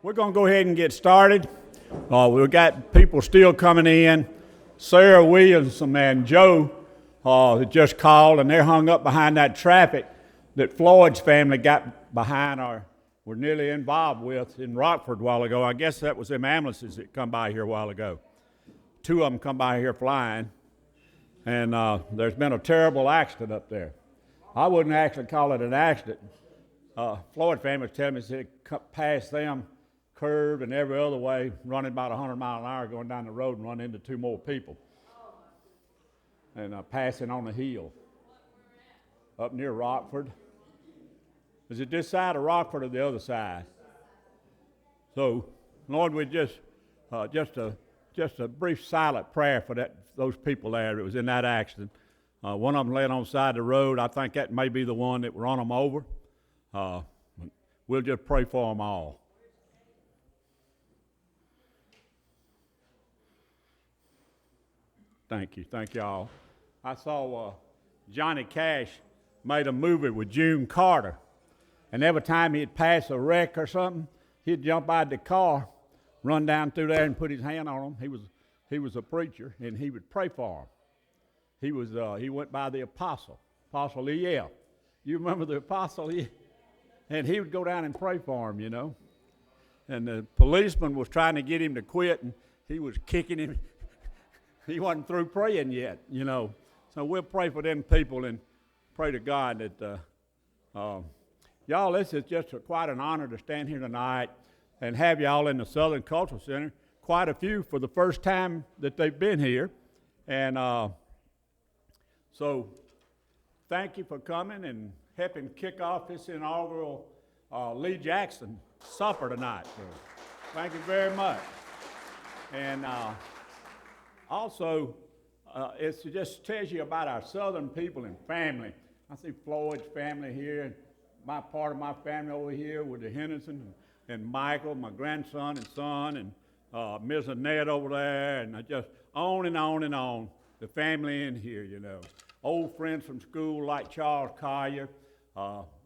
We're going to go ahead and get started. We've got people still coming in. Sarah Williamson and Joe just called, and they're hung up behind that traffic that Floyd's family got behind or were nearly involved with in Rockford a while ago. I guess that was them ambulances that come by here a while ago. Two of them come by here flying, and there's been a terrible accident up there. I wouldn't actually call it an accident. Floyd family was telling me they passed them, curve and every other way, running about 100 miles an hour going down the road and run into two more people. And passing on the hill up near Rockford. Is it this side of Rockford or the other side? So, Lord, we just a brief silent prayer for those people there that was in that accident. One of them laying on the side of the road. I think that may be the one that run them over. We'll just pray for them all. Thank you all. I saw Johnny Cash made a movie with June Carter, and every time he'd pass a wreck or something, he'd jump out of the car, run down through there and put his hand on them. He was a preacher, and he would pray for them. He went by the Apostle E.L. You remember the Apostle E.L.? And he would go down and pray for him, you know. And the policeman was trying to get him to quit, and he was kicking him. He wasn't through praying yet, you know. So we'll pray for them people and pray to God that, y'all, this is just quite an honor to stand here tonight and have y'all in the Southern Cultural Center. Quite a few for the first time that they've been here. And so thank you for coming and helping kick off this inaugural Lee Jackson supper tonight. So thank you very much. And also, it just tells you about our Southern people and family. I see Floyd's family here, and my part of my family over here with the Henderson and Michael, my grandson and son, and Miss Annette over there, and just on and on and on. The family in here, you know. Old friends from school like Charles Collier,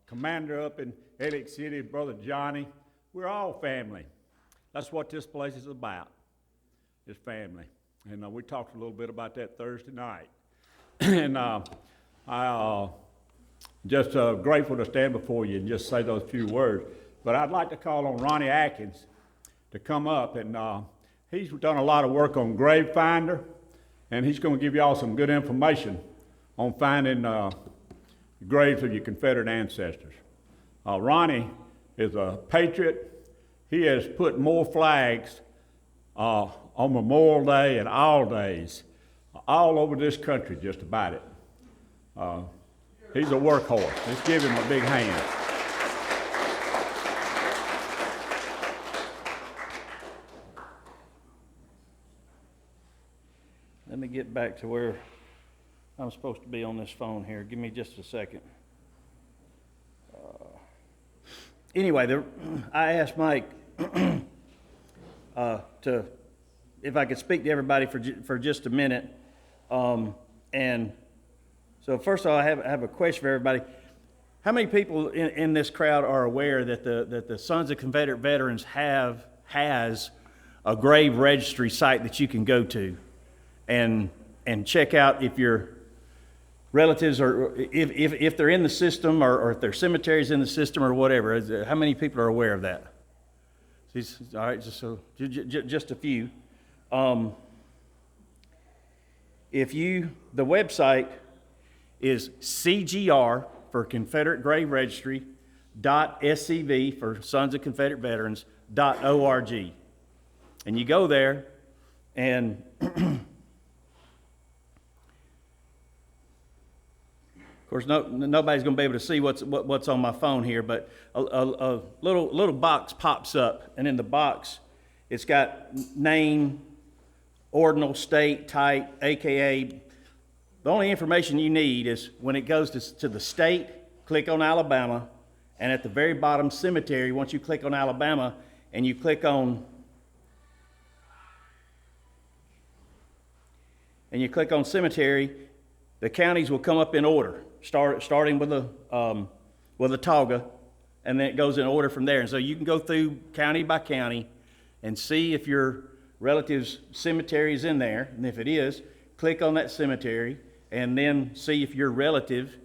commander up in Elliott City, Brother Johnny. We're all family. That's what this place is about, is family. And we talked a little bit about that Thursday night. And I just grateful to stand before you and just say those few words. But I'd like to call on Ronnie Atkins to come up. And he's done a lot of work on Grave Finder, and he's going to give you all some good information on finding graves of your Confederate ancestors. Ronnie is a patriot. He has put more flags on Memorial Day and all days, all over this country, just about it. He's a workhorse. Let's give him a big hand. Let me get back to where I'm supposed to be on this phone here. Give me just a second. Anyway, I asked Mike if I could speak to everybody for just a minute. And so first of all, I have a question for everybody. How many people in this crowd are aware that the Sons of Confederate Veterans has a grave registry site that you can go to and check out if your relatives or if they're in the system or if their cemeteries in the system or whatever? How many people are aware of that? All right, just a few. The website is CGR for Confederate Grave Registry .scv for Sons of Confederate Veterans .org, and you go there, and of course nobody's going to be able to see what's on my phone here, but a little box pops up, and in the box it's got name, ordinal, state, type, AKA. The only information you need is when it goes to the state, click on Alabama, and at the very bottom, cemetery. Once you click on Alabama and you click on cemetery, the counties will come up in order, starting with the Tauga, and then it goes in order from there. And so you can go through county by county and see if your relative's cemetery is in there. And if it is, click on that cemetery and then see if your relative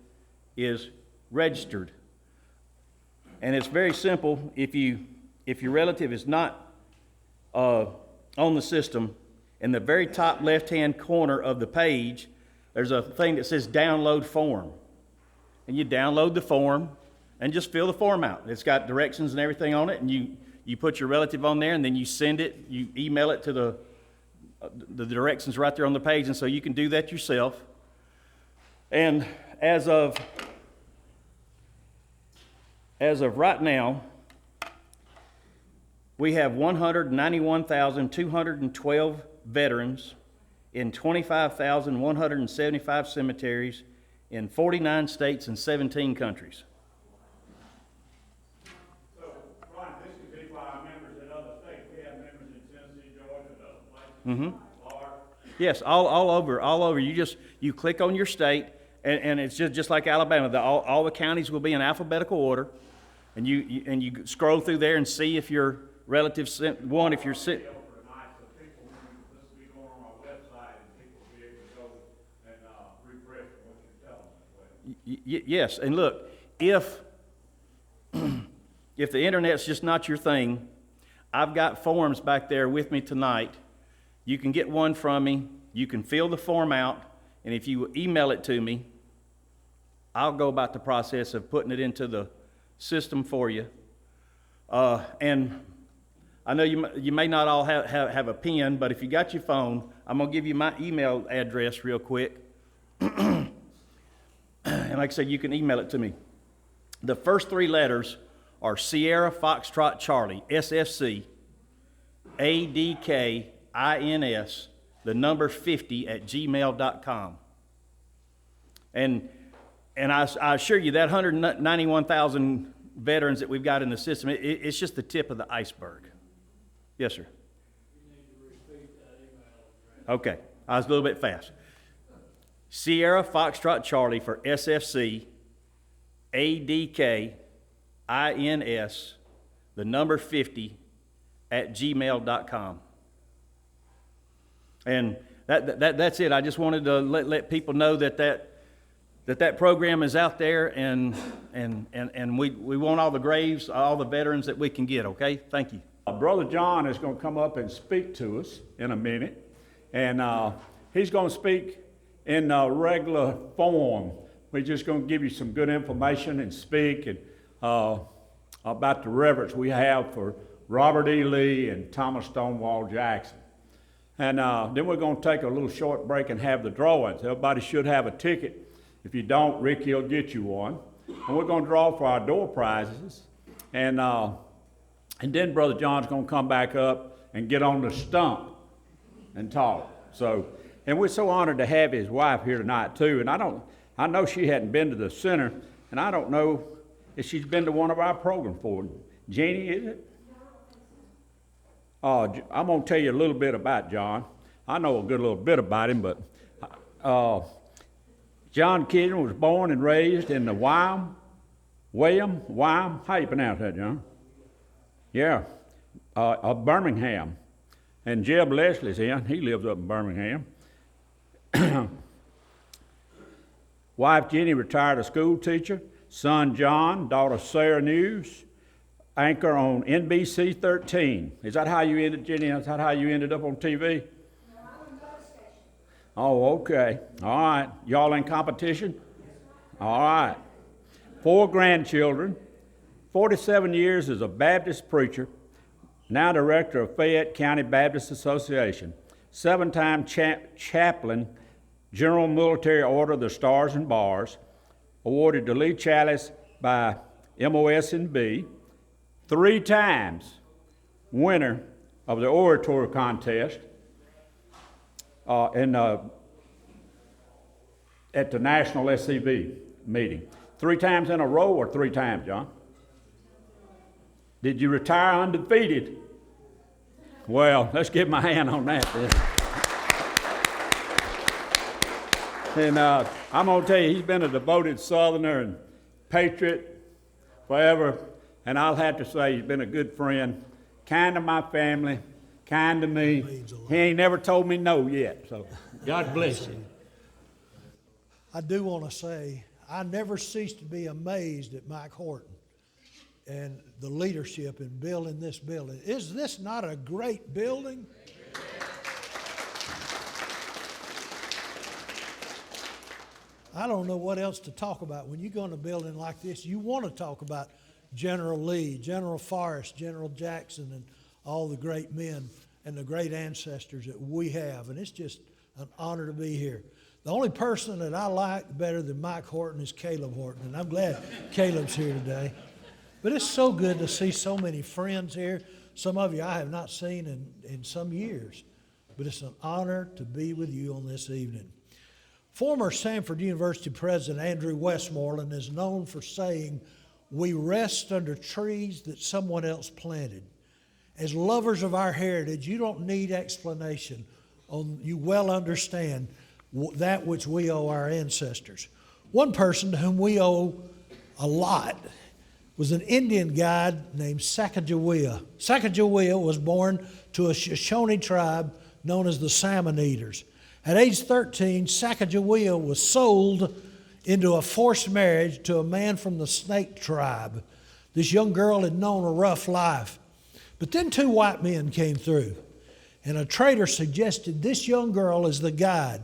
is registered. And it's very simple. If your relative is not on the system, in the very top left-hand corner of the page, there's a thing that says download form. And you download the form and just fill the form out. It's got directions and everything on it, and you put your relative on there, and then you send it, you email it to the directions right there on the page, and so you can do that yourself. And as of right now, we have 191,212 veterans in 25,175 cemeteries in 49 states and 17 countries. So, Ron, this could be for our members in other states. We have members in Tennessee, Georgia, and other places. Florida. Yes, all over. You click on your state, and it's just like Alabama. All the counties will be in alphabetical order, and you scroll through there and see if your relative sent one. If you're sick. Yes, and look, if the internet's just not your thing, I've got forms back there with me tonight. You can get one from me. You can fill the form out, and if you email it to me, I'll go about the process of putting it into the system for you. And I know you may not all have a pen, but if you got your phone, I'm going to give you my email address real quick. And like I said, you can email it to me. The first three letters are Sierra Foxtrot Charlie, SFC, ADKINS, the number 50 at gmail.com. And I assure you that 191,000 veterans that we've got in the system, it's just the tip of the iceberg. Yes, sir. You need to repeat that email address. Okay, I was a little bit fast. Sierra Foxtrot Charlie for SFC, ADKINS, the number 50 at gmail.com. And that's it. I just wanted to let people know that program is out there, and we want all the graves, all the veterans that we can get, okay? Thank you. Brother John is going to come up and speak to us in a minute, and he's going to speak in regular form. We're just going to give you some good information and speak and about the reverence we have for Robert E. Lee and Thomas Stonewall Jackson. And then we're going to take a little short break and have the drawings. Everybody should have a ticket. If you don't, Ricky will get you one. And we're going to draw for our door prizes. And then Brother John's going to come back up and get on the stump and talk. So, and we're so honored to have his wife here tonight too. And I know she hadn't been to the center, and I don't know if she's been to one of our programs before. Jeannie, is it? I'm going to tell you a little bit about John. I know a good little bit about him, but John Killian was born and raised in the Wyam, how you pronounce that, John? Yeah, of Birmingham. And Jeb Leslie's in, he lives up in Birmingham. Wife Jenny, retired a school teacher. Son John, daughter Sarah News, anchor on NBC 13. Is that how you ended, Jenny? Is that how you ended up on TV? No, I'm on the station. Oh, okay. All right. Y'all in competition? All right. 4 grandchildren. 47 years as a Baptist preacher. Now director of Fayette County Baptist Association. 7-time chaplain, General Military Order of the Stars and Bars. Awarded the Lee Chalice by MOS&B. 3 times winner of the oratory contest at the National SCB meeting. 3 times in a row or 3 times, John? Did you retire undefeated? Well, let's give him a hand on that then. And I'm going to tell you, he's been a devoted Southerner and patriot forever. And I'll have to say, he's been a good friend, kind to my family, kind to me. He ain't never told me no yet, so God bless you. I do want to say, I never cease to be amazed at Mike Horton and the leadership in building this building. Is this not a great building? I don't know what else to talk about. When you go in a building like this, you want to talk about General Lee, General Forrest, General Jackson, and all the great men and the great ancestors that we have. And it's just an honor to be here. The only person that I like better than Mike Horton is Caleb Horton, and I'm glad Caleb's here today. But it's so good to see so many friends here. Some of you I have not seen in some years, but it's an honor to be with you on this evening. Former Samford University President Andrew Westmoreland is known for saying, "We rest under trees that someone else planted." As lovers of our heritage, you don't need explanation. You well understand that which we owe our ancestors. One person to whom we owe a lot was an Indian guide named Sacagawea. Sacagawea was born to a Shoshone tribe known as the Salmon Eaters. At age 13, Sacagawea was sold into a forced marriage to a man from the Snake tribe. This young girl had known a rough life. But then two white men came through, and a trader suggested this young girl as the guide.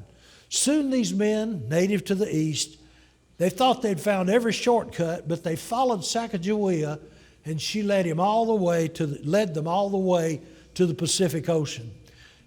Soon these men, native to the east, they thought they'd found every shortcut, but they followed Sacagawea, and she led them all the way to the Pacific Ocean.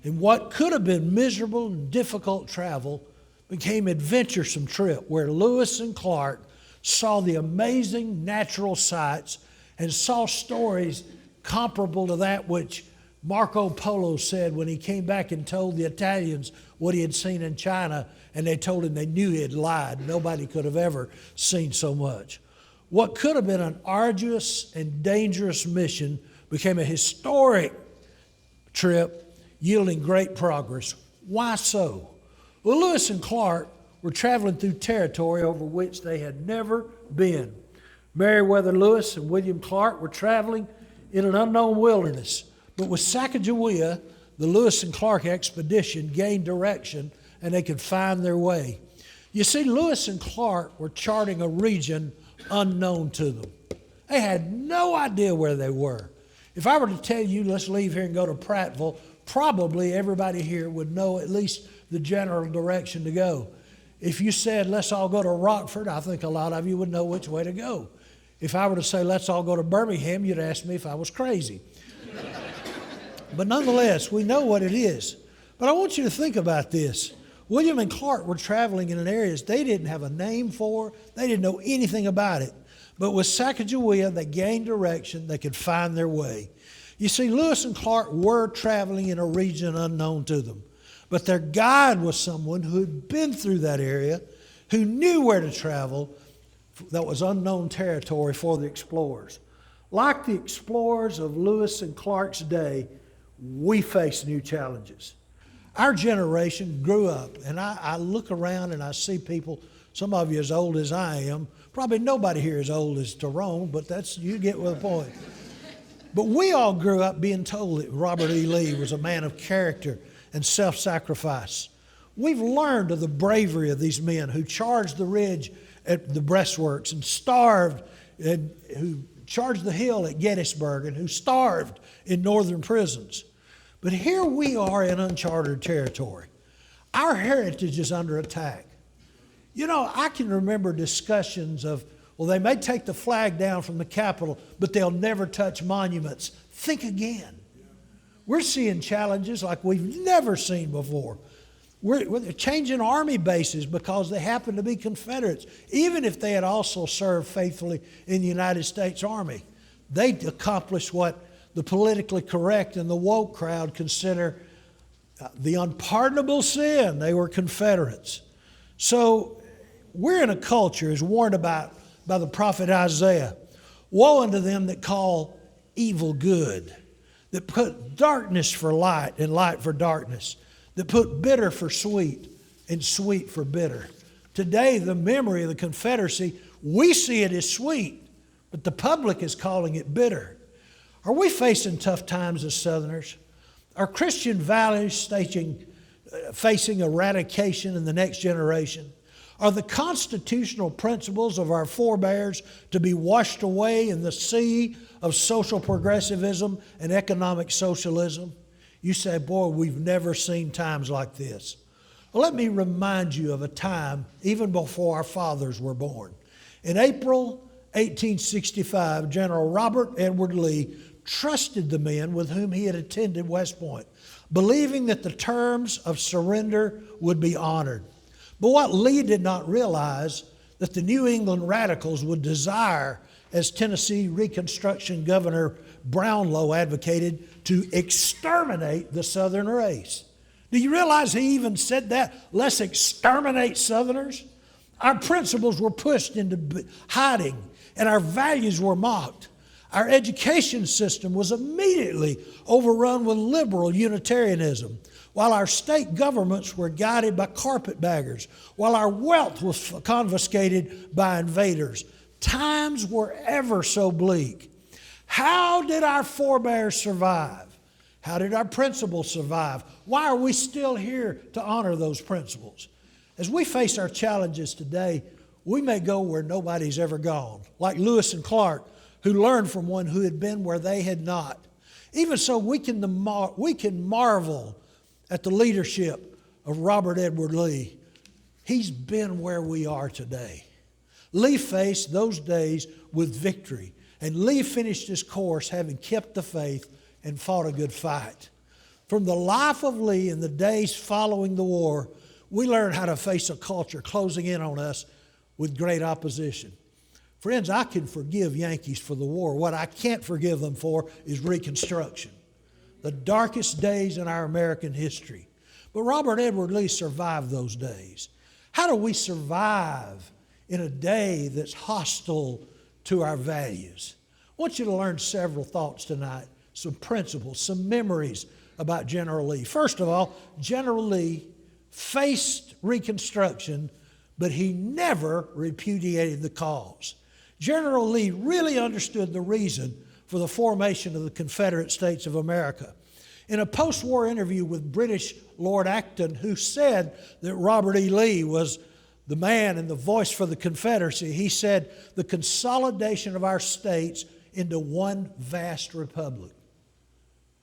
And what could have been miserable and difficult travel became adventuresome trip where Lewis and Clark saw the amazing natural sights and saw stories comparable to that which Marco Polo said when he came back and told the Italians what he had seen in China, and they told him they knew he had lied. Nobody could have ever seen so much. What could have been an arduous and dangerous mission became a historic trip yielding great progress. Why so? Well, Lewis and Clark were traveling through territory over which they had never been. Meriwether Lewis and William Clark were traveling in an unknown wilderness. But with Sacagawea, the Lewis and Clark expedition gained direction and they could find their way. You see, Lewis and Clark were charting a region unknown to them. They had no idea where they were. If I were to tell you, let's leave here and go to Prattville, probably everybody here would know at least the general direction to go. If you said, let's all go to Rockford, I think a lot of you would know which way to go. If I were to say, let's all go to Birmingham, you'd ask me if I was crazy. But nonetheless, we know what it is. But I want you to think about this. William and Clark were traveling in an area they didn't have a name for. They didn't know anything about it. But with Sacagawea, they gained direction. They could find their way. You see, Lewis and Clark were traveling in a region unknown to them. But their guide was someone who had been through that area, who knew where to travel. That was unknown territory for the explorers. Like the explorers of Lewis and Clark's day, we face new challenges. Our generation grew up, and I look around and I see people, some of you as old as I am, probably nobody here as old as Tyrone, but you get with the point. But we all grew up being told that Robert E. Lee was a man of character and self-sacrifice. We've learned of the bravery of these men who charged the ridge at the breastworks and starved, and who charged the hill at Gettysburg and who starved in northern prisons. But here we are in uncharted territory. Our heritage is under attack. You know, I can remember discussions of, well, they may take the flag down from the Capitol, but they'll never touch monuments. Think again. We're seeing challenges like we've never seen before. We're changing army bases because they happen to be Confederates, even if they had also served faithfully in the United States Army. They accomplished what the politically correct and the woke crowd consider the unpardonable sin. They were Confederates. So we're in a culture, as warned about by the prophet Isaiah, woe unto them that call evil good, that put darkness for light and light for darkness, that put bitter for sweet and sweet for bitter. Today, the memory of the Confederacy, we see it as sweet, but the public is calling it bitter. Are we facing tough times as Southerners? Are Christian values facing eradication in the next generation? Are the constitutional principles of our forebears to be washed away in the sea of social progressivism and economic socialism? You say, boy, we've never seen times like this. Well, let me remind you of a time even before our fathers were born. In April 1865, General Robert Edward Lee trusted the men with whom he had attended West Point, believing that the terms of surrender would be honored. But what Lee did not realize that the New England radicals would desire, as Tennessee Reconstruction Governor Brownlow advocated, to exterminate the Southern race. Do you realize he even said that? Let's exterminate Southerners? Our principles were pushed into hiding, and our values were mocked. Our education system was immediately overrun with liberal Unitarianism, while our state governments were guided by carpetbaggers, while our wealth was confiscated by invaders. Times were ever so bleak. How did our forebears survive? How did our principles survive? Why are we still here to honor those principles? As we face our challenges today, we may go where nobody's ever gone, like Lewis and Clark, who learned from one who had been where they had not. Even so, we can marvel at the leadership of Robert Edward Lee. He's been where we are today. Lee faced those days with victory, and Lee finished his course having kept the faith and fought a good fight. From the life of Lee in the days following the war, we learn how to face a culture closing in on us with great opposition. Friends, I can forgive Yankees for the war. What I can't forgive them for is Reconstruction, the darkest days in our American history. But Robert Edward Lee survived those days. How do we survive in a day that's hostile to our values? I want you to learn several thoughts tonight, some principles, some memories about General Lee. First of all, General Lee faced Reconstruction, but he never repudiated the cause. General Lee really understood the reason for the formation of the Confederate States of America. In a post-war interview with British Lord Acton, who said that Robert E. Lee was the man and the voice for the Confederacy, he said, "The consolidation of our states into one vast republic."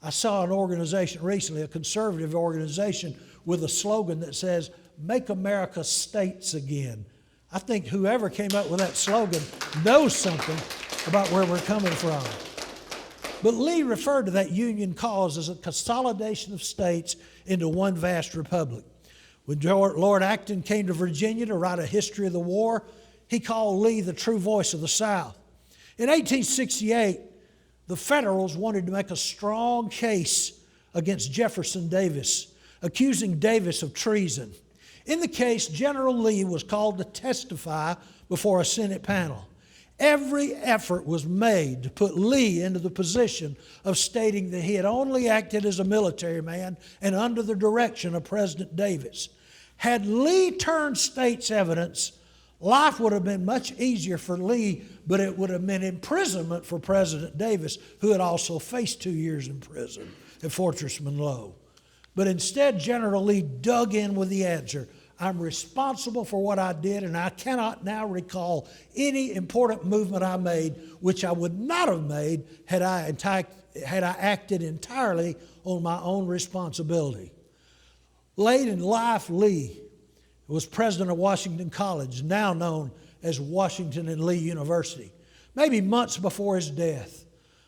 I saw an organization recently, a conservative organization, with a slogan that says, "Make America states again." I think whoever came up with that slogan knows something about where we're coming from. But Lee referred to that Union cause as a consolidation of states into one vast republic. When Lord Acton came to Virginia to write a history of the war, he called Lee the true voice of the South. In 1868, the Federals wanted to make a strong case against Jefferson Davis, accusing Davis of treason. In the case, General Lee was called to testify before a Senate panel. Every effort was made to put Lee into the position of stating that he had only acted as a military man and under the direction of President Davis. Had Lee turned state's evidence, life would have been much easier for Lee, but it would have meant imprisonment for President Davis, who had also faced 2 years in prison at Fortress Monroe. But instead, General Lee dug in with the answer, "I'm responsible for what I did, and I cannot now recall any important movement I made, which I would not have made had I acted entirely on my own responsibility." Late in life, Lee was president of Washington College, now known as Washington and Lee University. Maybe months before his death,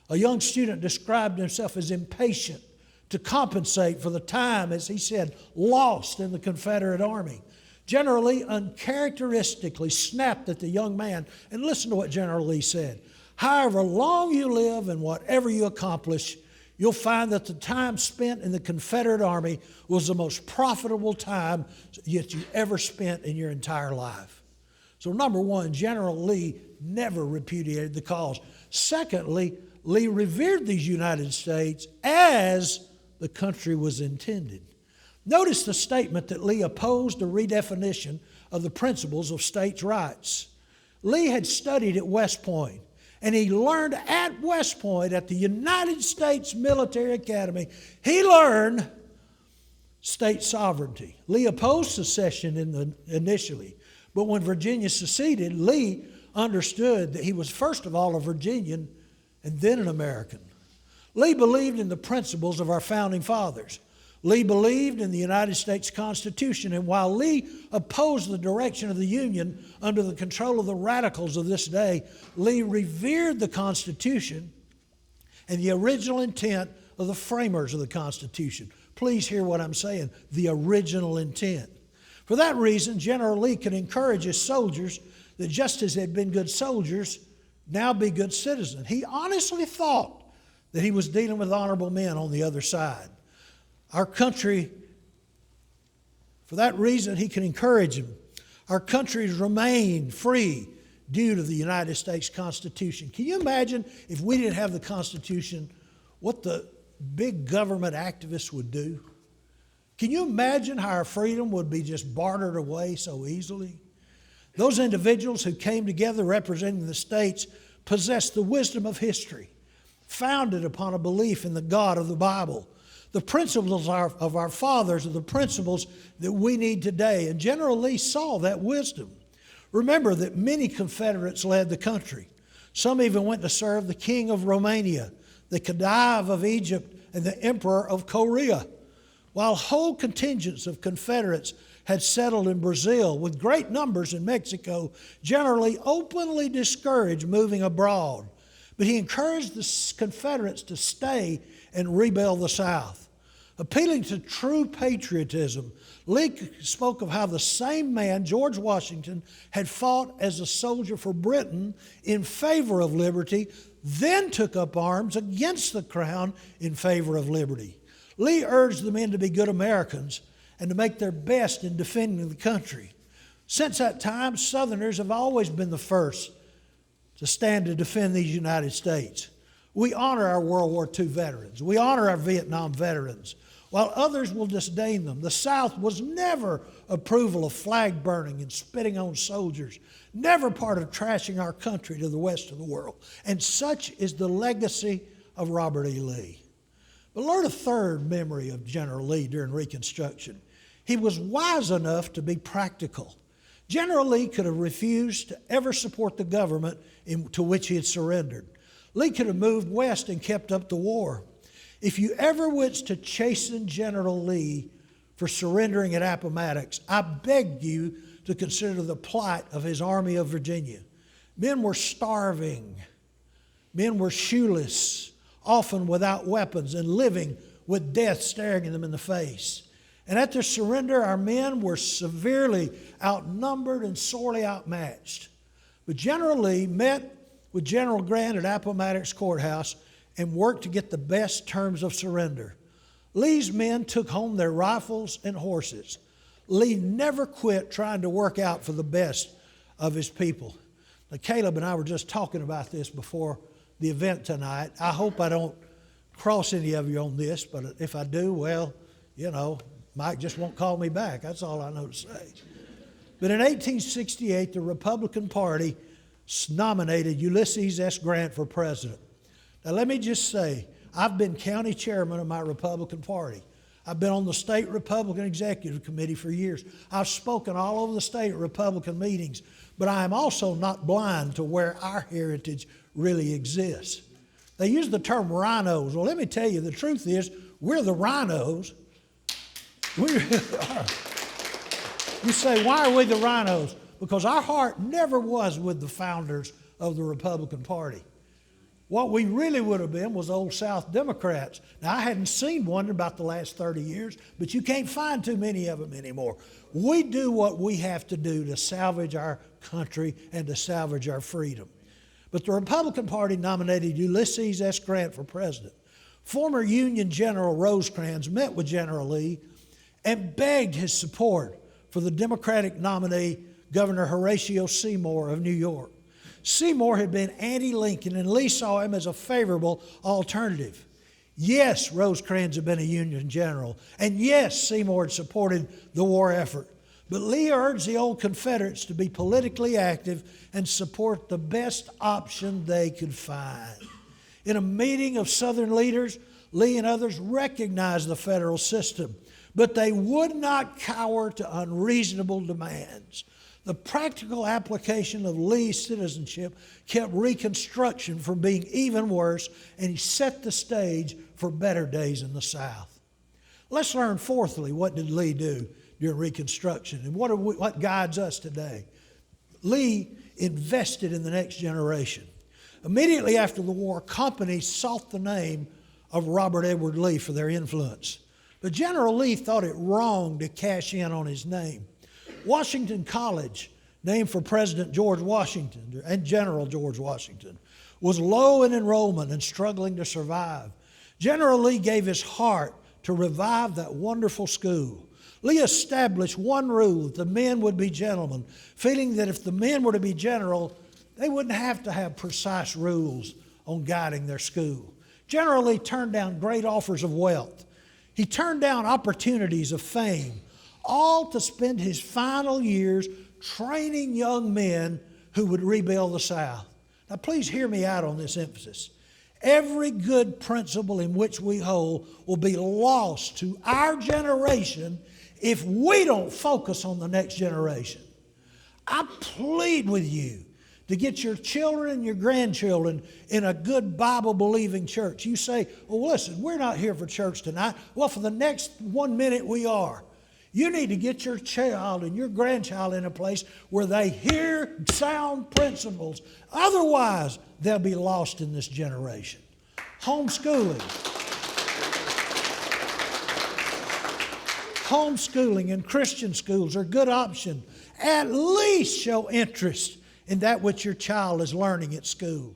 a young student described himself as impatient to compensate for the time, as he said, lost in the Confederate Army. General Lee uncharacteristically snapped at the young man, and listen to what General Lee said. "However long you live and whatever you accomplish, you'll find that the time spent in the Confederate Army was the most profitable time that you ever spent in your entire life." So number one, General Lee never repudiated the cause. Secondly, Lee revered these United States as the country was intended. Notice the statement that Lee opposed a redefinition of the principles of states' rights. Lee had studied at West Point, And he learned at West Point, at the United States Military Academy, he learned state sovereignty. Lee opposed secession initially, but when Virginia seceded, Lee understood that he was first of all a Virginian and then an American. Lee believed in the principles of our founding fathers. Lee believed in the United States Constitution, and while Lee opposed the direction of the Union under the control of the radicals of this day, Lee revered the Constitution and the original intent of the framers of the Constitution. Please hear what I'm saying, the original intent. For that reason, General Lee could encourage his soldiers that just as they had been good soldiers, now be good citizens. He honestly thought that he was dealing with honorable men on the other side. Our country, for that reason, he can encourage them. Our country has remained free due to the United States Constitution. Can you imagine if we didn't have the Constitution, what the big government activists would do? Can you imagine how our freedom would be just bartered away so easily? Those individuals who came together representing the states possessed the wisdom of history, founded upon a belief in the God of the Bible. The principles of our fathers are the principles that we need today, and General Lee saw that wisdom. Remember that many Confederates led the country. Some even went to serve the King of Romania, the Khedive of Egypt, and the Emperor of Korea. While whole contingents of Confederates had settled in Brazil with great numbers in Mexico, General Lee openly discouraged moving abroad. But he encouraged the Confederates to stay and rebuild the South. Appealing to true patriotism, Lee spoke of how the same man, George Washington, had fought as a soldier for Britain in favor of liberty, then took up arms against the crown in favor of liberty. Lee urged the men to be good Americans and to make their best in defending the country. Since that time, Southerners have always been the first to stand to defend these United States. We honor our World War II veterans. We honor our Vietnam veterans, while others will disdain them. The South was never approval of flag burning and spitting on soldiers, never part of trashing our country to the rest of the world. And such is the legacy of Robert E. Lee. But learn a third memory of General Lee during Reconstruction. He was wise enough to be practical. General Lee could have refused to ever support the government to which he had surrendered. Lee could have moved west and kept up the war. If you ever wish to chasten General Lee for surrendering at Appomattox, I beg you to consider the plight of his Army of Virginia. Men were starving. Men were shoeless, often without weapons, and living with death staring them in the face. And at their surrender, our men were severely outnumbered and sorely outmatched. But General Lee met with General Grant at Appomattox Courthouse and worked to get the best terms of surrender. Lee's men took home their rifles and horses. Lee never quit trying to work out for the best of his people. Now, Caleb and I were just talking about this before the event tonight. I hope I don't cross any of you on this, but if I do, well, you know, Mike just won't call me back. That's all I know to say. But in 1868, the Republican Party nominated Ulysses S. Grant for president. Now, let me just say, I've been county chairman of my Republican Party. I've been on the state Republican Executive Committee for years. I've spoken all over the state at Republican meetings, but I am also not blind to where our heritage really exists. They use the term rhinos. Well, let me tell you, the truth is, we're the rhinos. We really are. You say, why are we the rhinos? Because our heart never was with the founders of the Republican Party. What we really would have been was old South Democrats. Now, I hadn't seen one in about the last 30 years, but you can't find too many of them anymore. We do what we have to do to salvage our country and to salvage our freedom. But the Republican Party nominated Ulysses S. Grant for president. Former Union General Rosecrans met with General Lee and begged his support for the Democratic nominee, Governor Horatio Seymour of New York. Seymour had been anti-Lincoln, and Lee saw him as a favorable alternative. Yes, Rosecrans had been a Union general, and yes, Seymour had supported the war effort. But Lee urged the old Confederates to be politically active and support the best option they could find. In a meeting of Southern leaders, Lee and others recognized the federal system, but they would not cower to unreasonable demands. The practical application of Lee's citizenship kept Reconstruction from being even worse, and he set the stage for better days in the South. Let's learn, fourthly, what did Lee do during Reconstruction, and what guides us today? Lee invested in the next generation. Immediately after the war, companies sought the name of Robert Edward Lee for their influence. But General Lee thought it wrong to cash in on his name. Washington College, named for President George Washington and General George Washington, was low in enrollment and struggling to survive. General Lee gave his heart to revive that wonderful school. Lee established one rule, that the men would be gentlemen, feeling that if the men were to be general, they wouldn't have to have precise rules on guiding their school. General Lee turned down great offers of wealth. He turned down opportunities of fame, all to spend his final years training young men who would rebuild the South. Now please hear me out on this emphasis. Every good principle in which we hold will be lost to our generation if we don't focus on the next generation. I plead with you to get your children and your grandchildren in a good Bible-believing church. You say, well, listen, we're not here for church tonight. Well, for the next 1 minute we are. You need to get your child and your grandchild in a place where they hear sound principles. Otherwise, they'll be lost in this generation. Homeschooling. Homeschooling and Christian schools are a good option. At least show interest in that which your child is learning at school.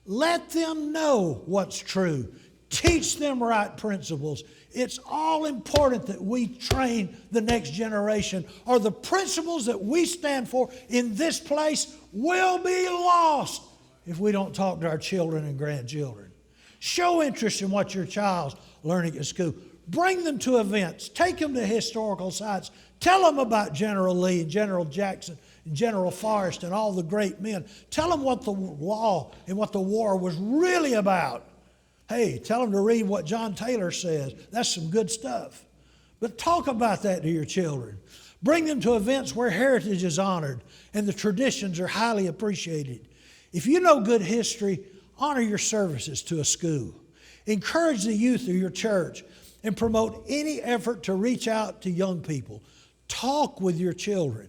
Let them know what's true. Teach them right principles. It's all important that we train the next generation, or the principles that we stand for in this place will be lost if we don't talk to our children and grandchildren. Show interest in what your child's learning at school. Bring them to events. Take them to historical sites. Tell them about General Lee and General Jackson and General Forrest and all the great men. Tell them what the law and what the war was really about. Hey, tell them to read what John Taylor says. That's some good stuff. But talk about that to your children. Bring them to events where heritage is honored and the traditions are highly appreciated. If you know good history, honor your services to a school. Encourage the youth of your church and promote any effort to reach out to young people. Talk with your children,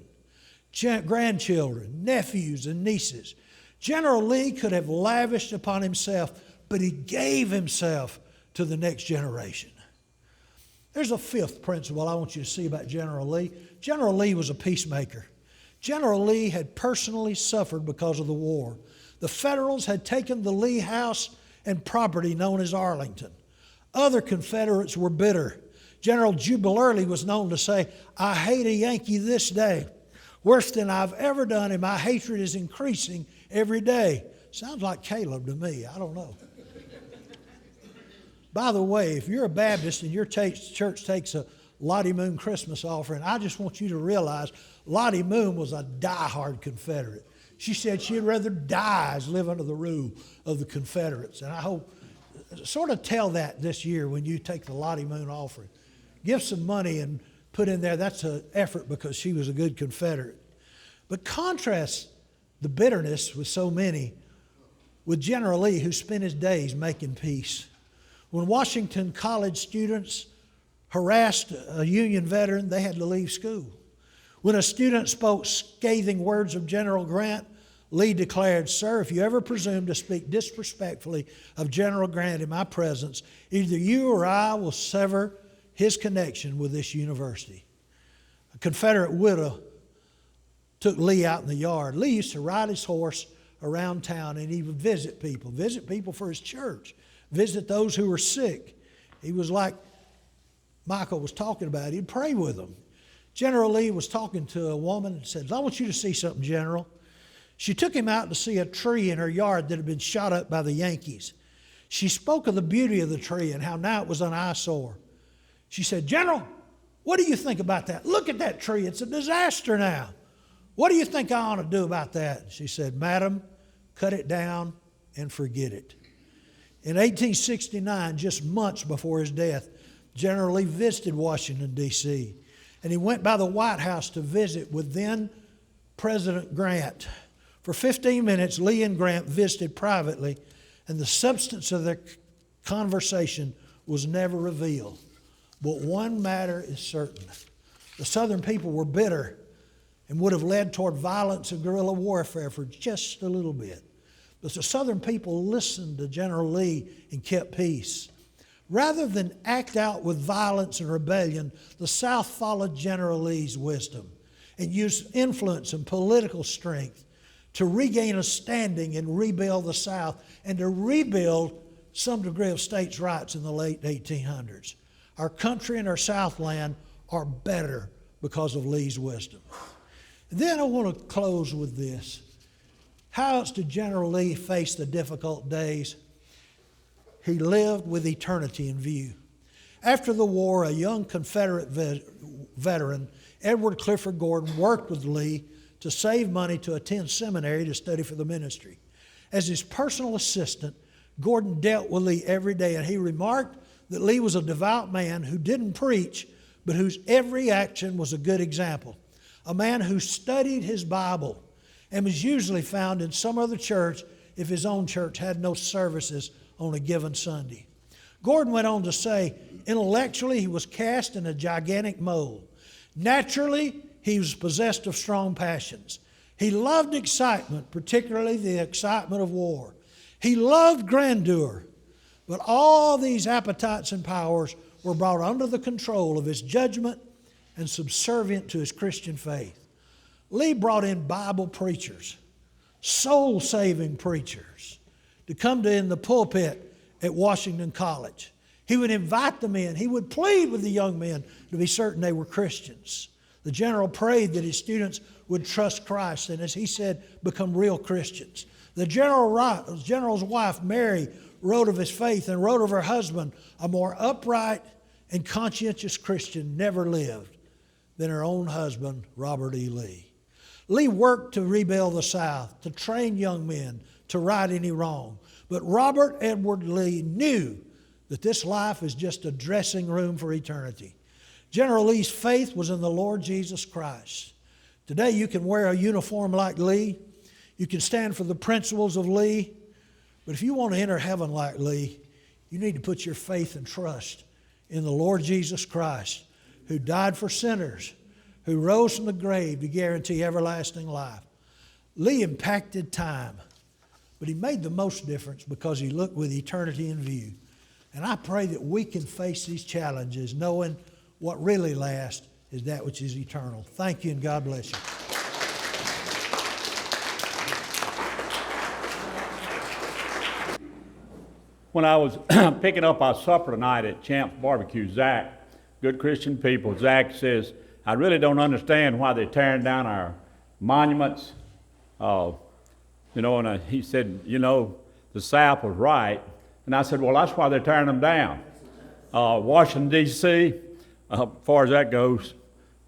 grandchildren, nephews, and nieces. General Lee could have lavished upon himself, but he gave himself to the next generation. There's a fifth principle I want you to see about General Lee. General Lee was a peacemaker. General Lee had personally suffered because of the war. The Federals had taken the Lee house and property known as Arlington. Other Confederates were bitter. General Jubal Early was known to say, "I hate a Yankee this day, worse than I've ever done, and my hatred is increasing every day." Sounds like Caleb to me. I don't know. By the way, if you're a Baptist and your church takes a Lottie Moon Christmas offering, I just want you to realize Lottie Moon was a diehard Confederate. She said she'd rather die as live under the rule of the Confederates. And I hope, sort of tell that this year when you take the Lottie Moon offering. Give some money and put in there, that's an effort because she was a good Confederate. But contrast the bitterness with so many with General Lee, who spent his days making peace. When Washington College students harassed a Union veteran, they had to leave school. When a student spoke scathing words of General Grant, Lee declared, "Sir, if you ever presume to speak disrespectfully of General Grant in my presence, either you or I will sever his connection with this university." A Confederate widow took Lee out in the yard. Lee used to ride his horse around town, and he would visit people for his church, visit those who were sick. He was like Michael was talking about. He'd pray with them. General Lee was talking to a woman and said, "I want you to see something, General." She took him out to see a tree in her yard that had been shot up by the Yankees. She spoke of the beauty of the tree and how now it was an eyesore. She said, "General, What do you think about that? Look at that tree. It's a disaster now. What do you think I ought to do about that? She said, Madam, cut it down and forget it. In 1869, just months before his death, General Lee visited Washington, D.C., and he went by the White House to visit with then President Grant. For 15 minutes, Lee and Grant visited privately, and the substance of their conversation was never revealed. But one matter is certain. The Southern people were bitter and would have led toward violence and guerrilla warfare for just a little bit. But the Southern people listened to General Lee and kept peace. Rather than act out with violence and rebellion, the South followed General Lee's wisdom and used influence and political strength to regain a standing and rebuild the South and to rebuild some degree of states' rights in the late 1800s. Our country and our Southland are better because of Lee's wisdom. And then I want to close with this. How else did General Lee face the difficult days? He lived with eternity in view. After the war, a young Confederate veteran, Edward Clifford Gordon, worked with Lee to save money to attend seminary to study for the ministry. As his personal assistant, Gordon dealt with Lee every day, and he remarked that Lee was a devout man who didn't preach, but whose every action was a good example. A man who studied his Bible and was usually found in some other church if his own church had no services on a given Sunday. Gordon went on to say, intellectually he was cast in a gigantic mold. Naturally, he was possessed of strong passions. He loved excitement, particularly the excitement of war. He loved grandeur, but all these appetites and powers were brought under the control of his judgment and subservient to his Christian faith. Lee brought in Bible preachers, soul-saving preachers, to come to in the pulpit at Washington College. He would invite them in. He would plead with the young men to be certain they were Christians. The general prayed that his students would trust Christ and, as he said, become real Christians. The general's wife, Mary, wrote of his faith and wrote of her husband, a more upright and conscientious Christian never lived than her own husband, Robert E. Lee. Lee worked to rebuild the South, to train young men, to right any wrong. But Robert Edward Lee knew that this life is just a dressing room for eternity. General Lee's faith was in the Lord Jesus Christ. Today you can wear a uniform like Lee. You can stand for the principles of Lee. But if you want to enter heaven like Lee, you need to put your faith and trust in the Lord Jesus Christ, who died for sinners, who rose from the grave to guarantee everlasting life. Lee impacted time, but he made the most difference because he looked with eternity in view. And I pray that we can face these challenges knowing what really lasts is that which is eternal. Thank you, and God bless you. When I was picking up our supper tonight at Champ's Barbecue, Zach, good Christian people, Zach says, I really don't understand why they're tearing down our monuments. He said, the South was right. And I said, well, that's why they're tearing them down. Washington, D.C., as far as that goes,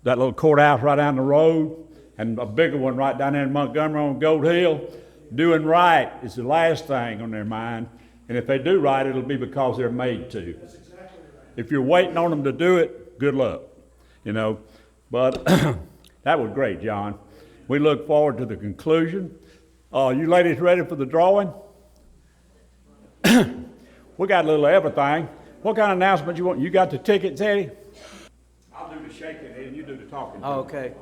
that little courthouse right down the road, and a bigger one right down there in Montgomery on Gold Hill, doing right is the last thing on their mind. And if they do right, it'll be because they're made to. That's exactly right. If you're waiting on them to do it, good luck, But that was great, John. We look forward to the conclusion. You ladies ready for the drawing? We got a little of everything. What kind of announcement you want? You got the tickets, Eddie? I'll do the shaking, and you do the talking. Okay.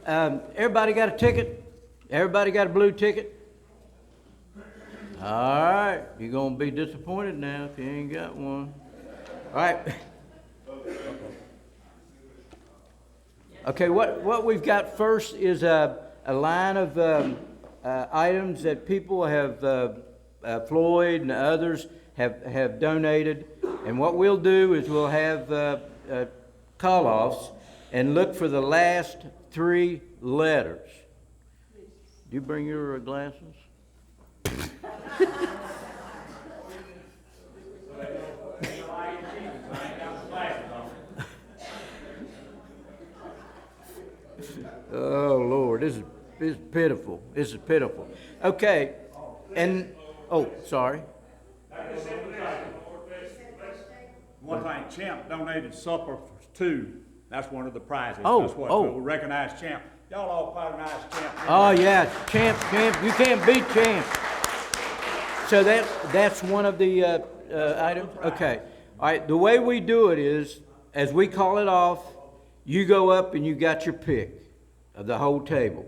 Everybody got a ticket? Everybody got a blue ticket? All right. You're going to be disappointed now if you ain't got one. All right. Okay, what we've got first is a line of items that people have, Floyd and others have donated. And what we'll do is we'll have call-offs and look for the last three letters. Do you bring your glasses? It's pitiful. This is pitiful. Okay, and, oh, sorry. One thing, Champ donated supper for two. That's one of the prizes. Oh, That's what, oh. so we recognize Champ. Y'all all patronize Champ. Oh, yeah, champ, you can't beat champ. So that's one of the, items? Okay. All right, the way we do it is, as we call it off, you go up and you got your pick of the whole table.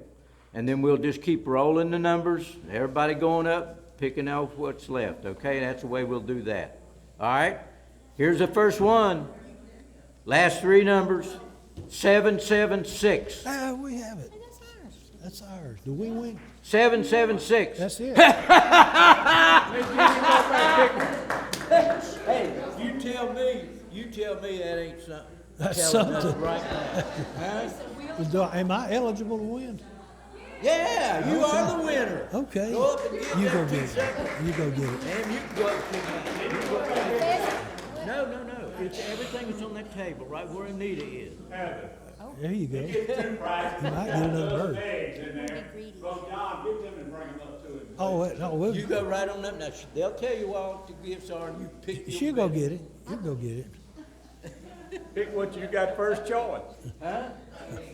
And then we'll just keep rolling the numbers, everybody going up, picking out what's left, okay? That's the way we'll do that. All right? Here's the first one. Last three numbers, 776. We have it. That's ours. Do we win? 776. That's it. Hey, you tell me that ain't something. That's Telling us something. right now. Huh? Am I eligible to win? Yeah, you are the winner. Okay. Go up and get You that go get 2 it. seconds. You go get it. Ma'am, you can go up and pick mine. You can go up and pick mine. No. It's everything that's on that table, right where Anita is. There you go. You might get another bird. Brother John, get them and bring them up to him. Oh, You go right on up. Now, they'll tell you all the gifts are, and you pick your she'll go best. get it. You go get it. Pick what you got first choice. Huh?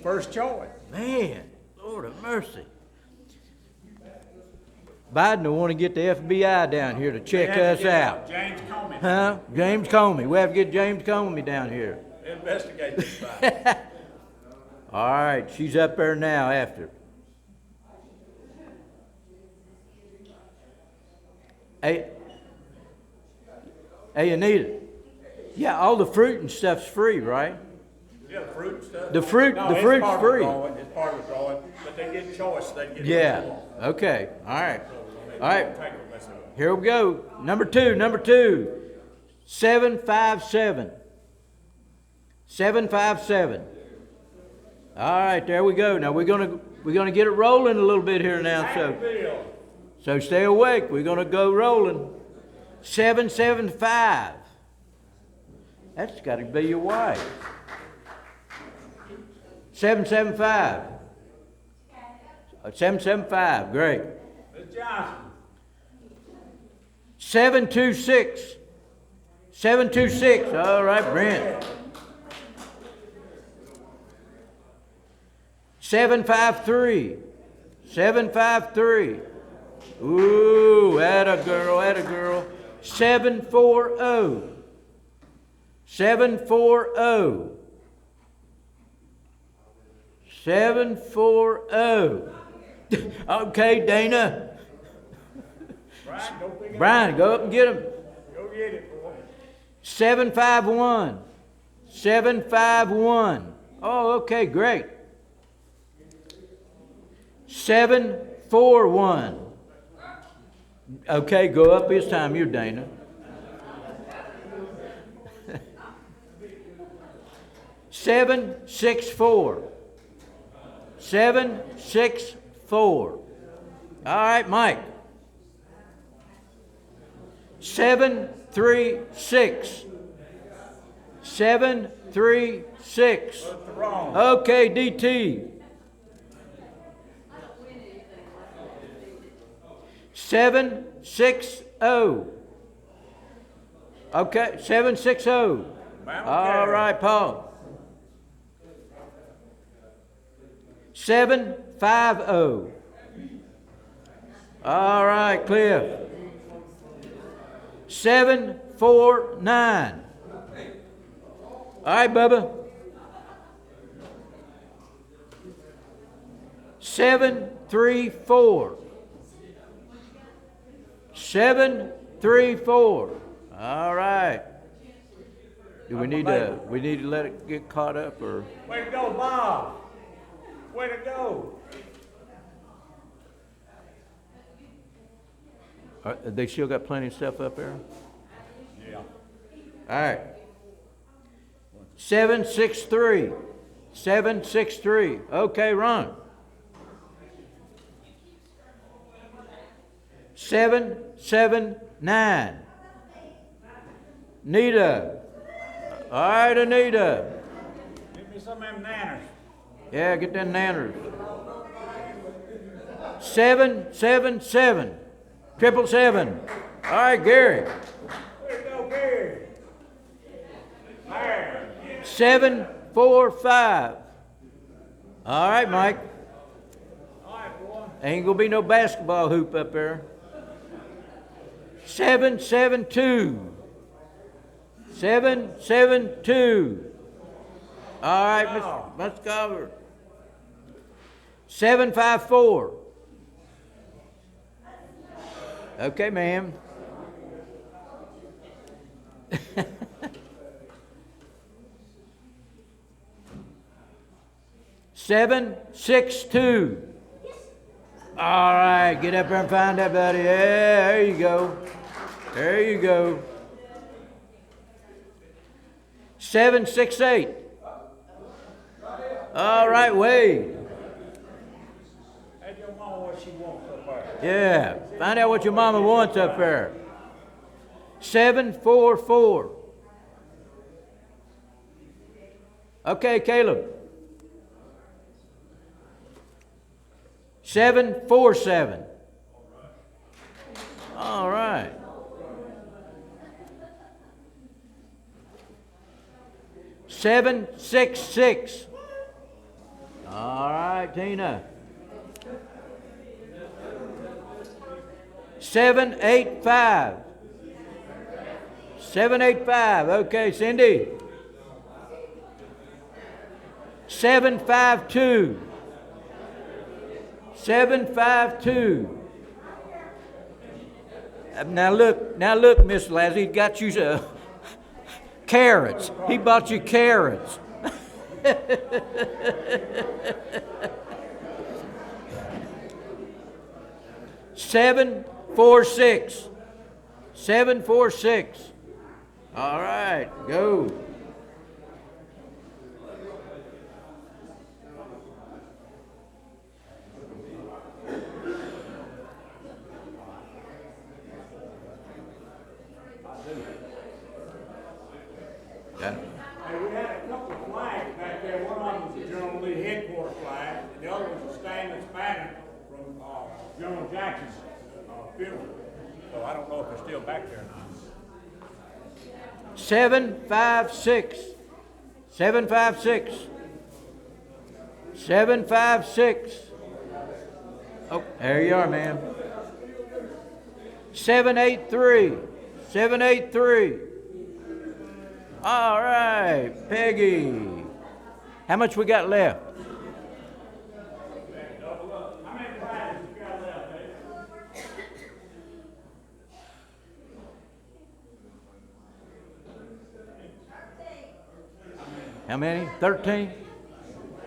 First choice. Man, Lord of mercy. Biden will want to get the FBI down here to check We have us to get out. James Comey. Huh? James Comey. We have to get James Comey down here. Investigate this guy. All right, she's up there now after. Hey, Anita. Yeah, all the fruit and stuff's free, right? Yeah, the fruit and stuff. The fruit- No, the it's fruit's part of the free. drawing. It's part of the drawing, but they get choice. They get. Yeah. Okay. All right. All right. Take it, that's it. Here we go. Number two. 757. 757. All right, there we go. Now we're gonna get it rolling a little bit here now. So stay awake. We're gonna go rolling. 775. That's got to be your wife. 775. 775. Great. Ms. Johnson. 726. 726. All right, Brent. 753. 753. Ooh, atta girl. 740. 740. 740. Okay, Dana. Brian, go pick it up. Brian, go up and get him. Go get it, boy. 751. 751. Oh, okay, great. 741. Okay, go up this time. You're Dana. 764. 764. All right, Mike. 736. 736. Okay, DT. 760. Okay, 760. All right, Paul. 750. All right, Cliff. 749. All right, Bubba. 734. 734. All right. Do we need to let it get caught up or? Way to go, Bob. Way to go. They still got plenty of stuff up there? Yeah. All right. 763. 763. Okay, Ron. 779. Nita. All right, Anita. Give me some of them nanners. Yeah, get them nanners. 777. 777. All right, Gary. Where'd it go, Gary? There. 745. All right, Mike. All right, boy. Ain't gonna be no basketball hoop up there. 772. 772. All right, Mr. Muscover. 754. Okay, ma'am. Seven, 6, 2. All right, get up there and find that, buddy. Yeah, there you go. There you go. 7, 6, 8. All right, Wade. Ask your mama what she wants up there. Yeah, find out what your mama wants up there. 7, 4, 4. Okay, Caleb. 7, 4, 7. All right. 7, 6, 6. All right, Tina. 7, 8, 5. 7, 8, 5. Okay, Cindy. 7, 5, 2. 7, 5, 2. Now look, Miss Lassie, he got you carrots. He bought you carrots. Seven, 4, 6. 7, 4, 6. All right, go. Got it. Hey, we had a couple of flags back there. One of them was the General Lee headquarters flag, and the other was a stainless banner from General Jackson's funeral. So I don't know if they're still back there or not. 7, 5, 6. 7, 5, 6. 7, 5, 6. Oh, there you are, ma'am. 7, 8, 3. 7, 8, 3. All right, Peggy. How much we got left? How many flags you got left, Dave? How many? 13?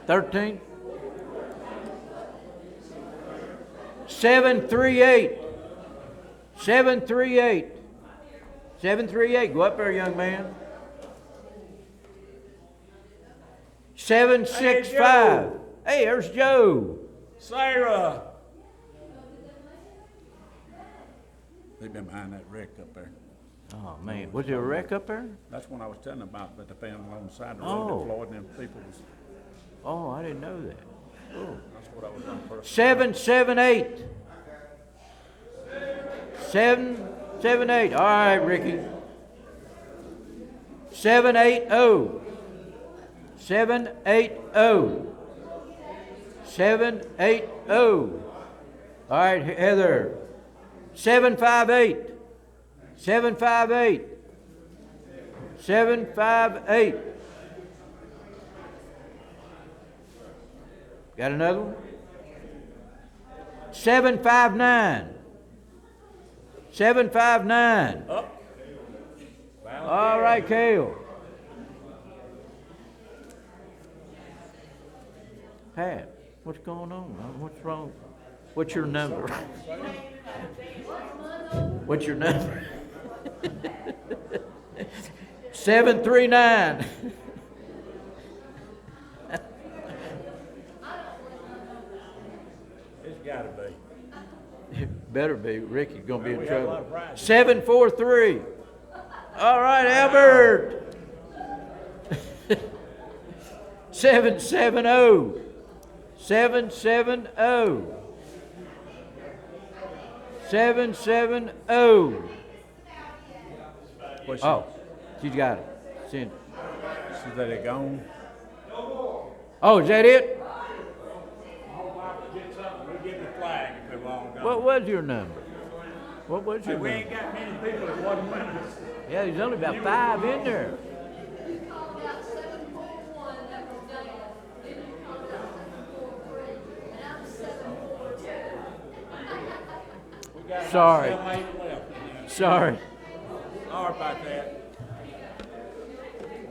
13? 738. 738. 738. Go up there, young man. 765. Hey, there's Joe. Sarah. They've been behind that wreck up there. Oh man, was there a wreck up there? That's one I was telling about, that they found along the side of the road Oh. that Floyd and them people was, Oh, I didn't know that. that's what I was on first. 778. 778. All right, Ricky. 780. 780. 780. All right, Heather. 758. 758. 758. Got another one? 759. 759. Up. All right, Cale. Pat, what's going on? What's wrong? What's your number? What's your number? 739. It's gotta be. Better be. Ricky's gonna be in We had a lot trouble. of prizes. 743. All right, Albert. 770. 770. 770. What's Oh, she's got it. Send it. she said they gone? Oh, is that it? I hope I get something, we'll give the flag if they're all gone. What was your number? What was Hey, your we number? ain't got many people that wasn't winners. Yeah, there's only about 5 in there. You called out 741, that was Dan. Then you called out 743, and I'm 742. We got about Sorry. 7, 8 left. Sorry. Sorry about that.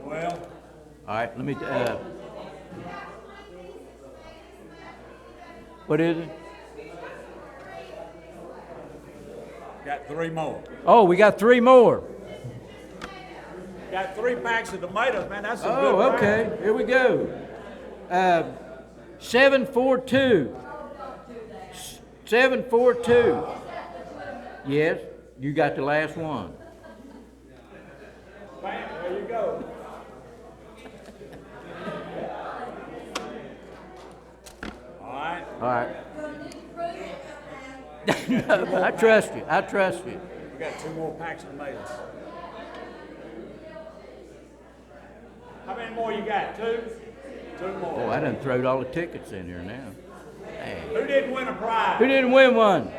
Well, All right, let me, what is it? got 3 more. Oh, we got 3 more. Got 3 packs of tomatoes, man, that's a good Oh, price. okay, here we go. 742. 742. Yes, you got the last one. Bam, there you go. All right. All right. No, I trust you. I trust you. We got 2 more packs of tomatoes. How many more you got? 2? 2 more. Oh, I done throwed all the tickets in there now. Dang. Who didn't win a prize? Who didn't win one?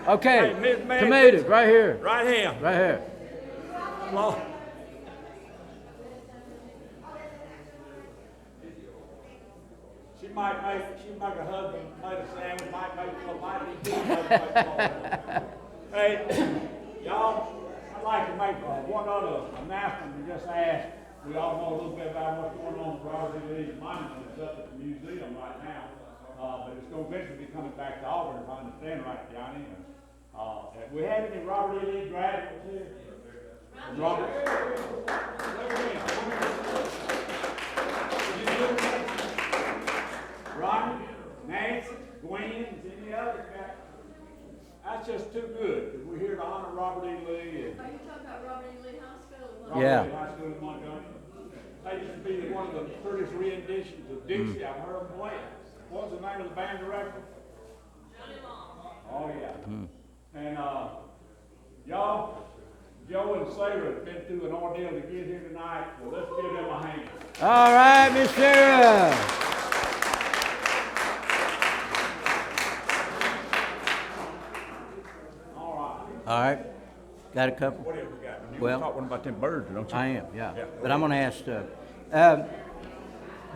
Okay, Hey, Miss Mary, tomatoes right here. Right here. Right here. Lord. She might make a husband tomato sandwich, might make Hey, y'all, I'd like to make one other announcement and just ask. We all know a little bit about what's going on with Robert E. Lee Monument. It's up at the museum right now. But it's going to eventually be coming back to Auburn, if I understand right, Johnny. Have we had any Robert E. Lee graduates here? Robert? Rodney, Nancy, Gwen, is any others got? That's just too good, because we're here to honor Robert E. Lee and Are you talking about Robert E. Lee High School? Robert Yeah. E. Lee High School in Montgomery. They used to be one of the prettiest renditions of Dixie I've heard them play. What was the name of the band director? Johnny Long. Oh, yeah. And, y'all, Joe and Sarah have been through an ordeal to get here tonight, so let's give them a hand. All right, Miss Sarah. All right. All right. Got a couple? What else we got? You Well- were talking about them birds, don't you? I am, yeah. Yeah. But I'm going to ask stuff.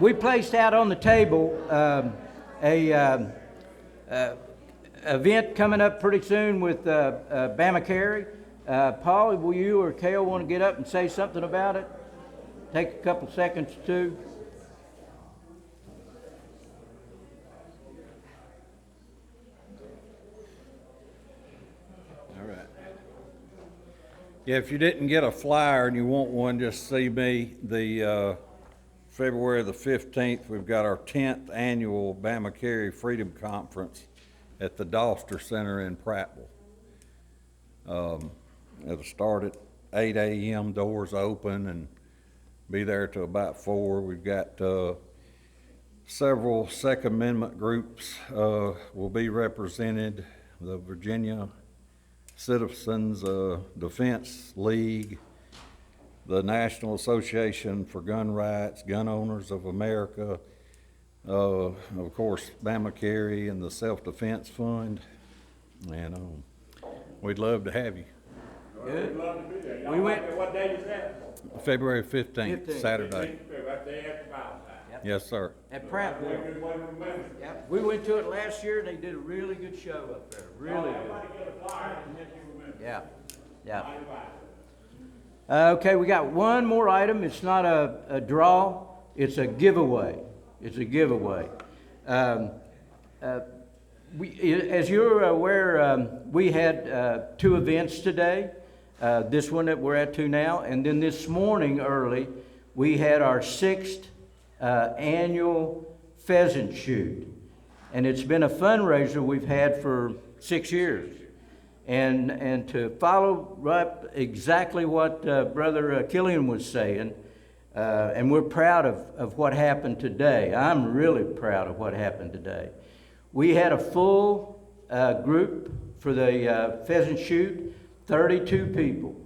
We placed out on the table a event coming up pretty soon with Bama Carey. Paul, will you or Cale want to get up and say something about it? Take a couple seconds too. All right. Yeah, if you didn't get a flyer and you want one, just see me. The February the 15th, we've got our 10th annual Bama Carey Freedom Conference at the Doster Center in Prattville. It'll start at 8 a.m., doors open, and be there till about 4. We've got several Second Amendment groups will be represented. The Virginia Citizens Defense League, the National Association for Gun Rights, Gun Owners of America, of course, Bama Carey and the Self-Defense Fund, and we'd love to have you. Good. We'd love to be there. Y'all We went- like it? What day is that? February 15th, 15th. Saturday. Right there after Valentine's. Yes, sir. At Prattville. Good way to remember. Yep. We went to it last year and they did a really good show up there. Really good. Everybody get a flyer and let you remember. Yeah. Yeah. Bye bye. Okay, we got one more item. It's not a draw, it's a giveaway. It's a giveaway. As you're aware, we had 2 events today. This one that we're at to now, and then this morning early, we had our 6th annual pheasant shoot. And it's been a fundraiser we've had for 6 years. And to follow up exactly what Brother Killian was saying, and we're proud of what happened today. I'm really proud of what happened today. We had a full group for the pheasant shoot, 32 people,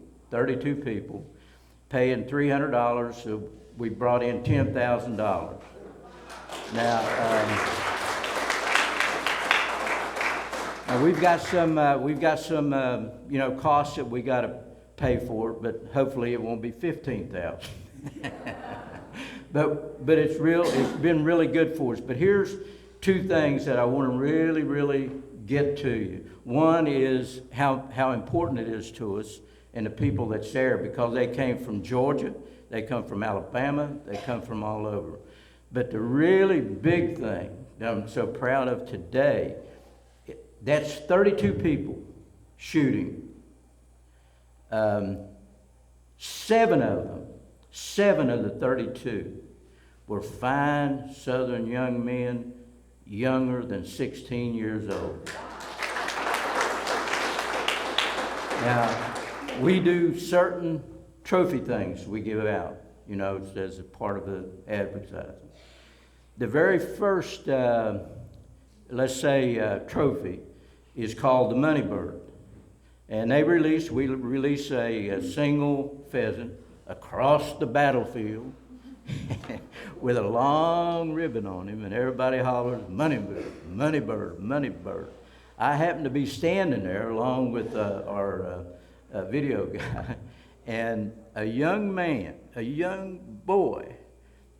paying $300, so we brought in $10,000. Now, now we've got some costs that we got to pay for, but hopefully it won't be 15,000. But it's been really good for us. But here's two things that I want to really get to you. One is how important it is to us and the people that's there, because they came from Georgia, they come from Alabama, they come from all over. But the really big thing that I'm so proud of today, that's 32 people shooting. 7 of the 32 were fine Southern young men, younger than 16 years old. Now, we do certain trophy things we give out, as a part of the advertising. The very first, trophy is called the Money Bird. And we release a single pheasant across the battlefield with a long ribbon on him, and everybody hollers, "Money Bird, Money Bird, Money Bird." I happen to be standing there along with our video guy, and a young boy,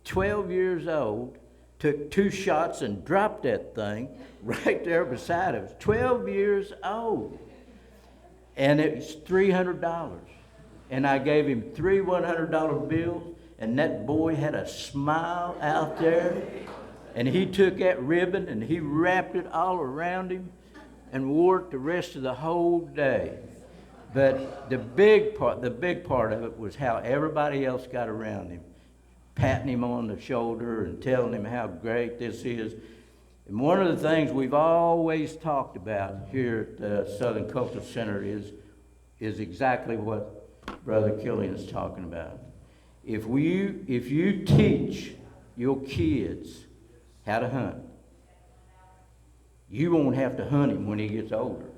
12 years old, took 2 shots and dropped that thing right there beside us. 12 years old. And it was $300. And I gave him 3 $100 bills, and that boy had a smile out there. And he took that ribbon and he wrapped it all around him and wore it the rest of the whole day. But the big part of it was how everybody else got around him, patting him on the shoulder and telling him how great this is. And one of the things we've always talked about here at the Southern Cultural Center is exactly what Brother Killian is talking about. If you teach your kids how to hunt, you won't have to hunt him when he gets older.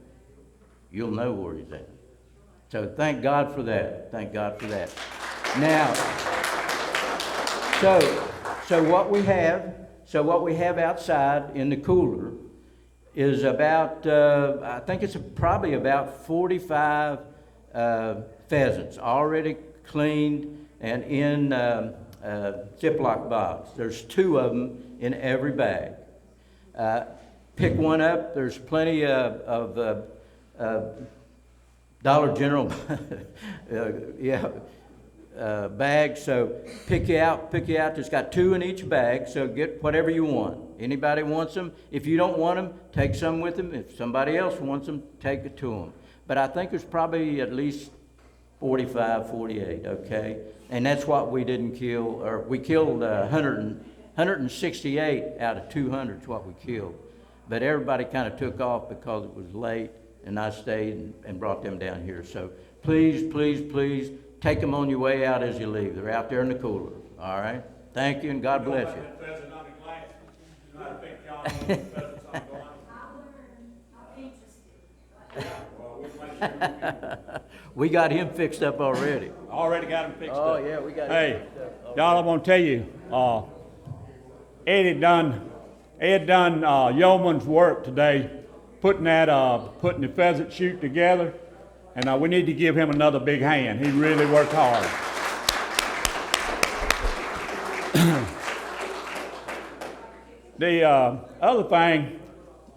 You'll know where he's at. So thank God for that. Thank God for that. Now, so what we have outside in the cooler is about, I think it's probably about 45 pheasants already cleaned and in Ziploc box. There's 2 of them in every bag. Pick one up. There's plenty of Dollar General bags. So pick you out. There's got 2 in each bag. So get whatever you want. Anybody wants them? If you don't want them, take some with them. If somebody else wants them, take it to them. But I think there's probably at least 45, 48, okay? And that's what we didn't kill, or we killed 168 out of 200 is what we killed. But everybody kind of took off because it was late, and I stayed and brought them down here. So please, take them on your way out as you leave. They're out there in the cooler, all right? Thank you, and God bless you. We got him fixed up already. Already got him fixed up. Oh, yeah, we got him Hey, fixed up. y'all, I'm gonna tell you, Ed done yeoman's work today, putting the pheasant shoot together, and we need to give him another big hand. He really worked hard. The other thing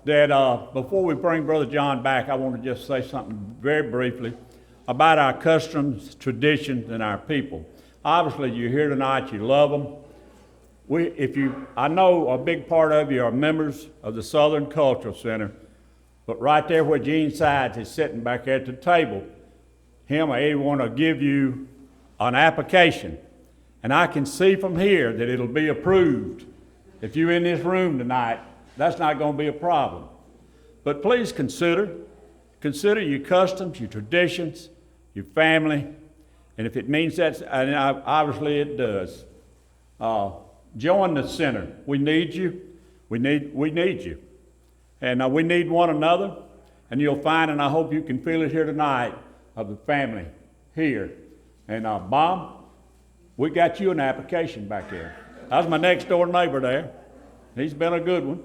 that before we bring Brother John back, I want to just say something very briefly about our customs, traditions, and our people. Obviously, you're here tonight, you love them. I know a big part of you are members of the Southern Cultural Center, but right there where Gene Sides is sitting back at the table, him or anyone will give you an application. And I can see from here that it'll be approved. If you're in this room tonight, that's not going to be a problem. But please consider your customs, your traditions, your family, and if it means that, and obviously it does, join the center. We need you. We need you. And we need one another. And you'll find, and I hope you can feel it here tonight, of the family here. And Bob, we got you an application back there. That was my next door neighbor there. He's been a good one.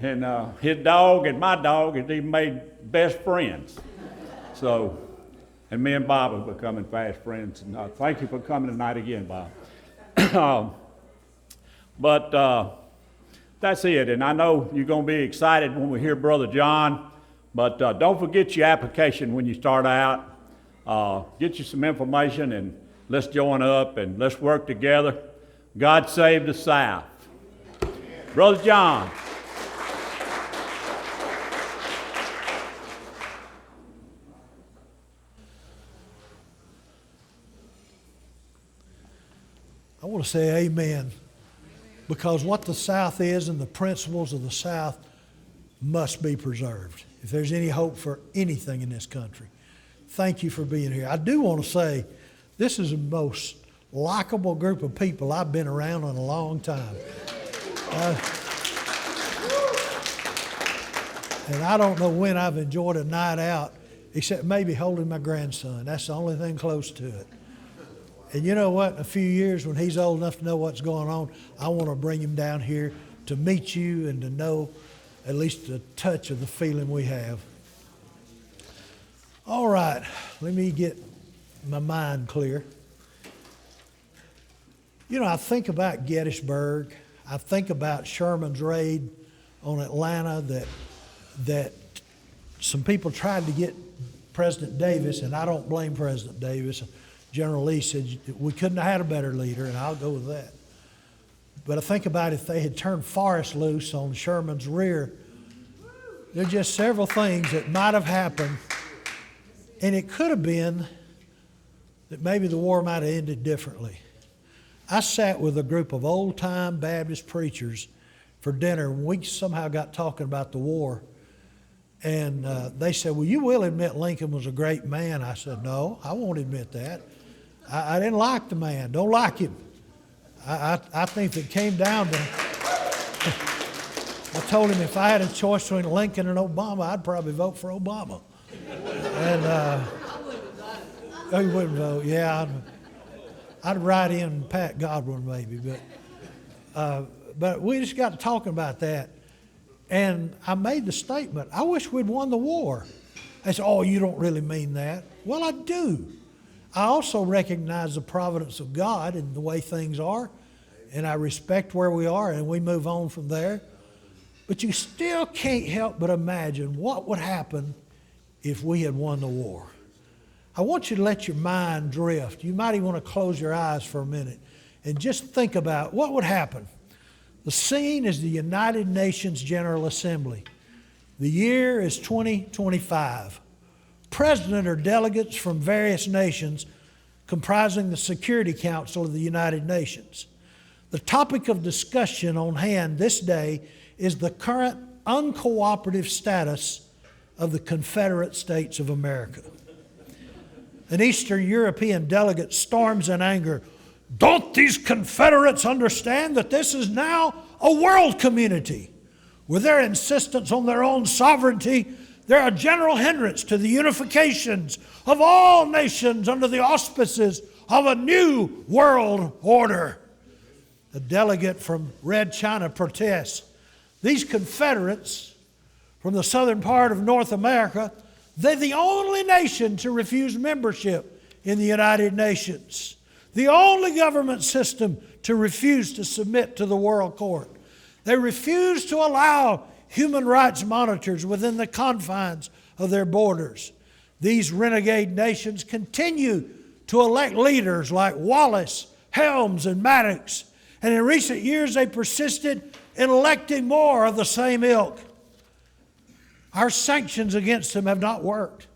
And his dog and my dog has even made best friends. So, and me and Bob are becoming fast friends. And thank you for coming tonight again, Bob. But that's it. And I know you're going to be excited when we hear Brother John. But don't forget your application when you start out. Get you some information and let's join up and let's work together. God save the South. Brother John. I want to say amen, because what the South is and the principles of the South must be preserved if there's any hope for anything in this country. Thank you for being here. I do want to say this is the most likable group of people I've been around in a long time. And I don't know when I've enjoyed a night out, except maybe holding my grandson. That's the only thing close to it. And you know what? In a few years, when he's old enough to know what's going on, I want to bring him down here to meet you and to know at least a touch of the feeling we have. All right, let me get my mind clear. You know, I think about Gettysburg. I think about Sherman's raid on Atlanta that some people tried to get President Davis, and I don't blame President Davis. General Lee said we couldn't have had a better leader, and I'll go with that. But I think about if they had turned Forrest loose on Sherman's rear, there are just several things that might have happened, and it could have been that maybe the war might have ended differently. I sat with a group of old-time Baptist preachers for dinner, and we somehow got talking about the war. And they said, well, you will admit Lincoln was a great man. I said, no, I won't admit that. I didn't like the man, don't like him. I think that came down to, I told him if I had a choice between Lincoln and Obama, I'd probably vote for Obama. And he wouldn't vote, yeah. I'd write in Pat Godwin maybe, but we just got to talking about that. And I made the statement, I wish we'd won the war. They said, oh, you don't really mean that. Well, I do. I also recognize the providence of God and the way things are, and I respect where we are, and we move on from there. But you still can't help but imagine what would happen if we had won the war. I want you to let your mind drift. You might even want to close your eyes for a minute and just think about what would happen. The scene is the United Nations General Assembly. The year is 2025. President or delegates from various nations comprising the Security Council of the United Nations. The topic of discussion on hand this day is the current uncooperative status of the Confederate States of America. An Eastern European delegate storms in anger. Don't these Confederates understand that this is now a world community? With their insistence on their own sovereignty, they're a general hindrance to the unifications of all nations under the auspices of a new world order. A delegate from Red China protests. These Confederates from the southern part of North America, they're the only nation to refuse membership in the United Nations. The only government system to refuse to submit to the World Court. They refuse to allow human rights monitors within the confines of their borders. These renegade nations continue to elect leaders like Wallace, Helms, and Maddox. And in recent years, they persisted in electing more of the same ilk. Our sanctions against them have not worked.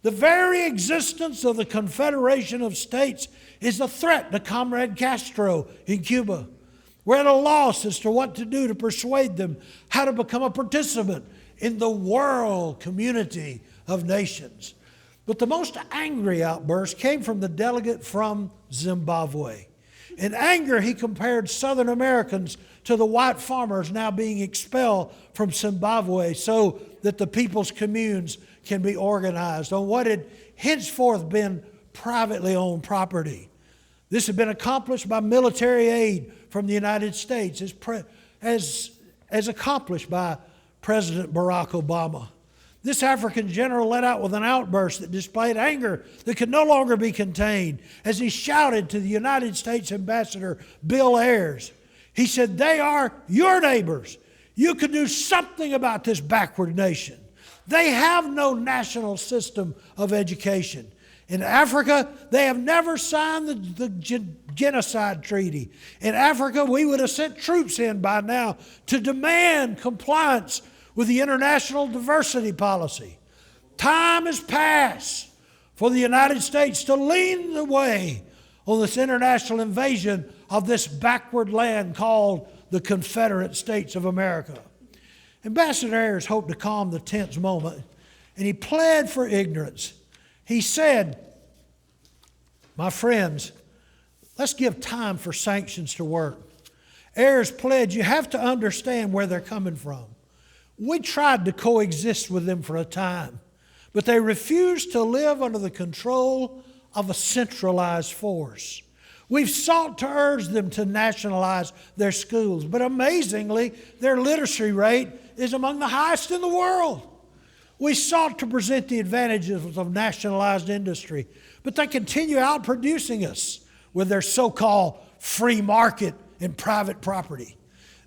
The very existence of the Confederation of States is a threat to Comrade Castro in Cuba. We're at a loss as to what to do to persuade them how to become a participant in the world community of nations. But the most angry outburst came from the delegate from Zimbabwe. In anger, he compared Southern Americans to the white farmers now being expelled from Zimbabwe so that the people's communes can be organized on what had henceforth been privately owned property. This had been accomplished by military aid from the United States as accomplished by President Barack Obama. This African general let out with an outburst that displayed anger that could no longer be contained as he shouted to the United States Ambassador Bill Ayers. He said, "They are your neighbors. You can do something about this backward nation. They have no national system of education. In Africa, they have never signed the genocide treaty. In Africa, we would have sent troops in by now to demand compliance with the international diversity policy. Time has passed for the United States to lead the way on this international invasion of this backward land called the Confederate States of America." Ambassador Ayers hoped to calm the tense moment, and he pled for ignorance. He said, "My friends, let's give time for sanctions to work." Ayers pledged, "You have to understand where they're coming from. We tried to coexist with them for a time, but they refused to live under the control of a centralized force. We've sought to urge them to nationalize their schools, but amazingly, their literacy rate is among the highest in the world. We sought to present the advantages of nationalized industry, but they continue outproducing us with their so-called free market and private property.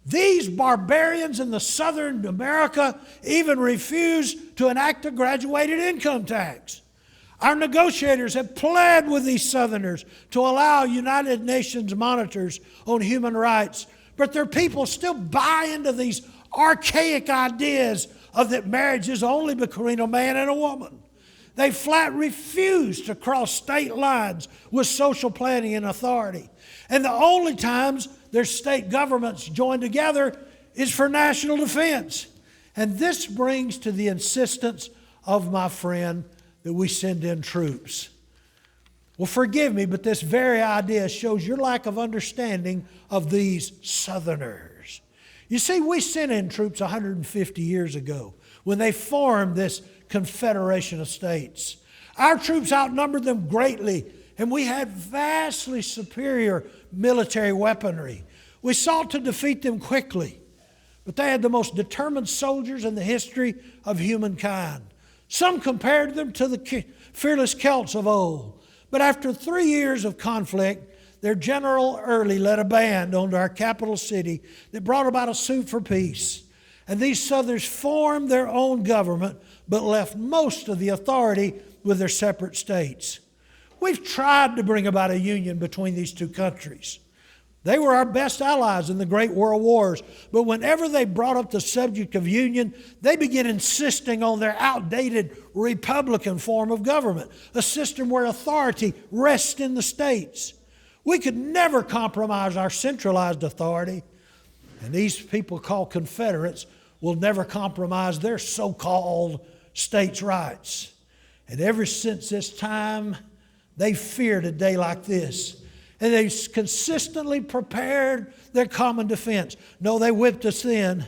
These barbarians in the Southern America even refuse to enact a graduated income tax. Our negotiators have pled with these Southerners to allow United Nations monitors on human rights, but their people still buy into these archaic ideas of that marriage is only between a man and a woman. They flat refuse to cross state lines with social planning and authority. And the only times their state governments join together is for national defense. And this brings to the insistence of my friend that we send in troops. Well, forgive me, but this very idea shows your lack of understanding of these Southerners. You see, we sent in troops 150 years ago when they formed this Confederation of States. Our troops outnumbered them greatly, and we had vastly superior military weaponry. We sought to defeat them quickly, but they had the most determined soldiers in the history of humankind. Some compared them to the fearless Celts of old. But after 3 years of conflict, their General Early led a band onto our capital city that brought about a suit for peace. And these Southerners formed their own government, but left most of the authority with their separate states. We've tried to bring about a union between these two countries. They were our best allies in the Great World Wars, but whenever they brought up the subject of union, they began insisting on their outdated Republican form of government, a system where authority rests in the states. We could never compromise our centralized authority, and these people called Confederates will never compromise their so-called states' rights. And ever since this time, they feared a day like this. And they consistently prepared their common defense. No, they whipped us then,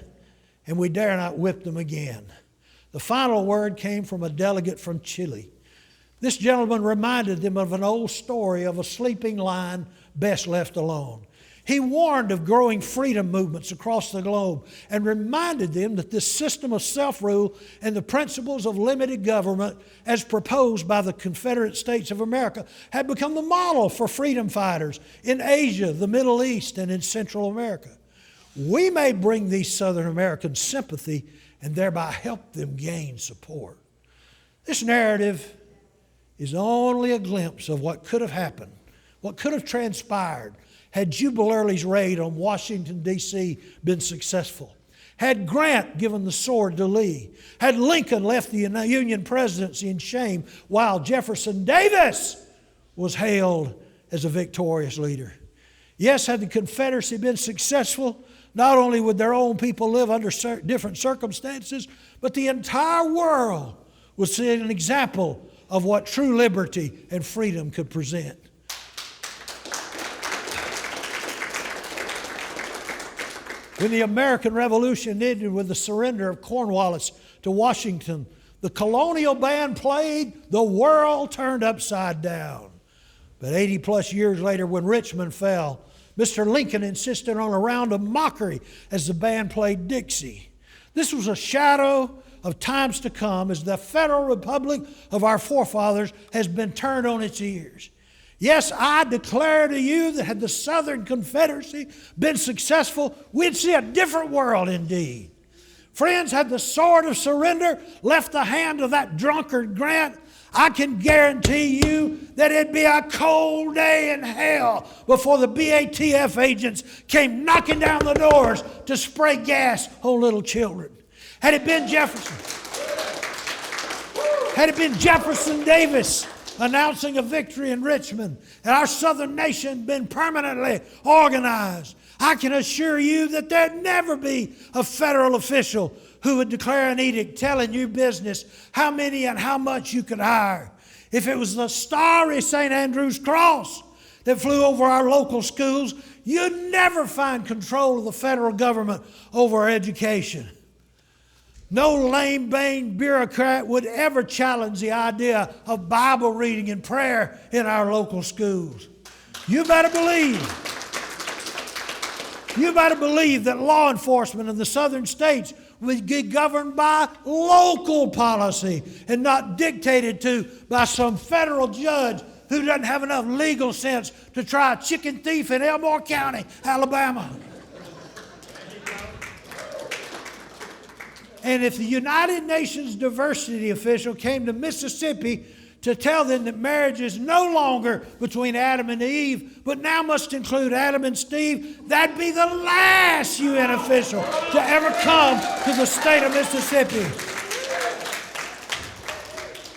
and we dare not whip them again. The final word came from a delegate from Chile. This gentleman reminded them of an old story of a sleeping lion best left alone. He warned of growing freedom movements across the globe and reminded them that this system of self-rule and the principles of limited government as proposed by the Confederate States of America had become the model for freedom fighters in Asia, the Middle East, and in Central America. We may bring these Southern Americans sympathy and thereby help them gain support. This narrative is only a glimpse of what could have happened, what could have transpired had Jubal Early's raid on Washington, D.C. been successful. Had Grant given the sword to Lee. Had Lincoln left the Union presidency in shame while Jefferson Davis was hailed as a victorious leader. Yes, had the Confederacy been successful, not only would their own people live under different circumstances, but the entire world would see an example of what true liberty and freedom could present. When the American Revolution ended with the surrender of Cornwallis to Washington, the colonial band played, the world turned upside down. But 80 plus years later, when Richmond fell, Mr. Lincoln insisted on a round of mockery as the band played Dixie. This was a shadow of times to come as the federal republic of our forefathers has been turned on its ears. Yes, I declare to you that had the Southern Confederacy been successful, we'd see a different world indeed. Friends, had the sword of surrender left the hand of that drunkard Grant, I can guarantee you that it'd be a cold day in hell before the BATF agents came knocking down the doors to spray gas on little children. Had it been Jefferson Davis announcing a victory in Richmond, and our southern nation been permanently organized, I can assure you that there'd never be a federal official who would declare an edict telling you business how many and how much you could hire. If it was the starry St. Andrew's cross that flew over our local schools, you'd never find control of the federal government over our education. No lame-bane bureaucrat would ever challenge the idea of Bible reading and prayer in our local schools. You better believe that law enforcement in the southern states would be governed by local policy and not dictated to by some federal judge who doesn't have enough legal sense to try a chicken thief in Elmore County, Alabama. And if the United Nations diversity official came to Mississippi to tell them that marriage is no longer between Adam and Eve, but now must include Adam and Steve, that'd be the last UN official to ever come to the state of Mississippi.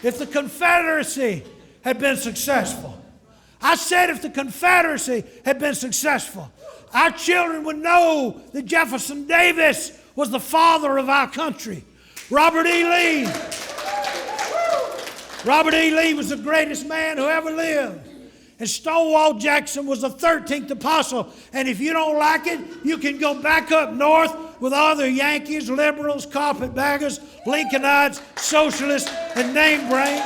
If the Confederacy had been successful, I said if the Confederacy had been successful, our children would know that Jefferson Davis was the father of our country. Robert E. Lee was the greatest man who ever lived. And Stonewall Jackson was the 13th apostle. And if you don't like it, you can go back up north with other Yankees, liberals, carpetbaggers, Lincolnites, socialists, and name brains.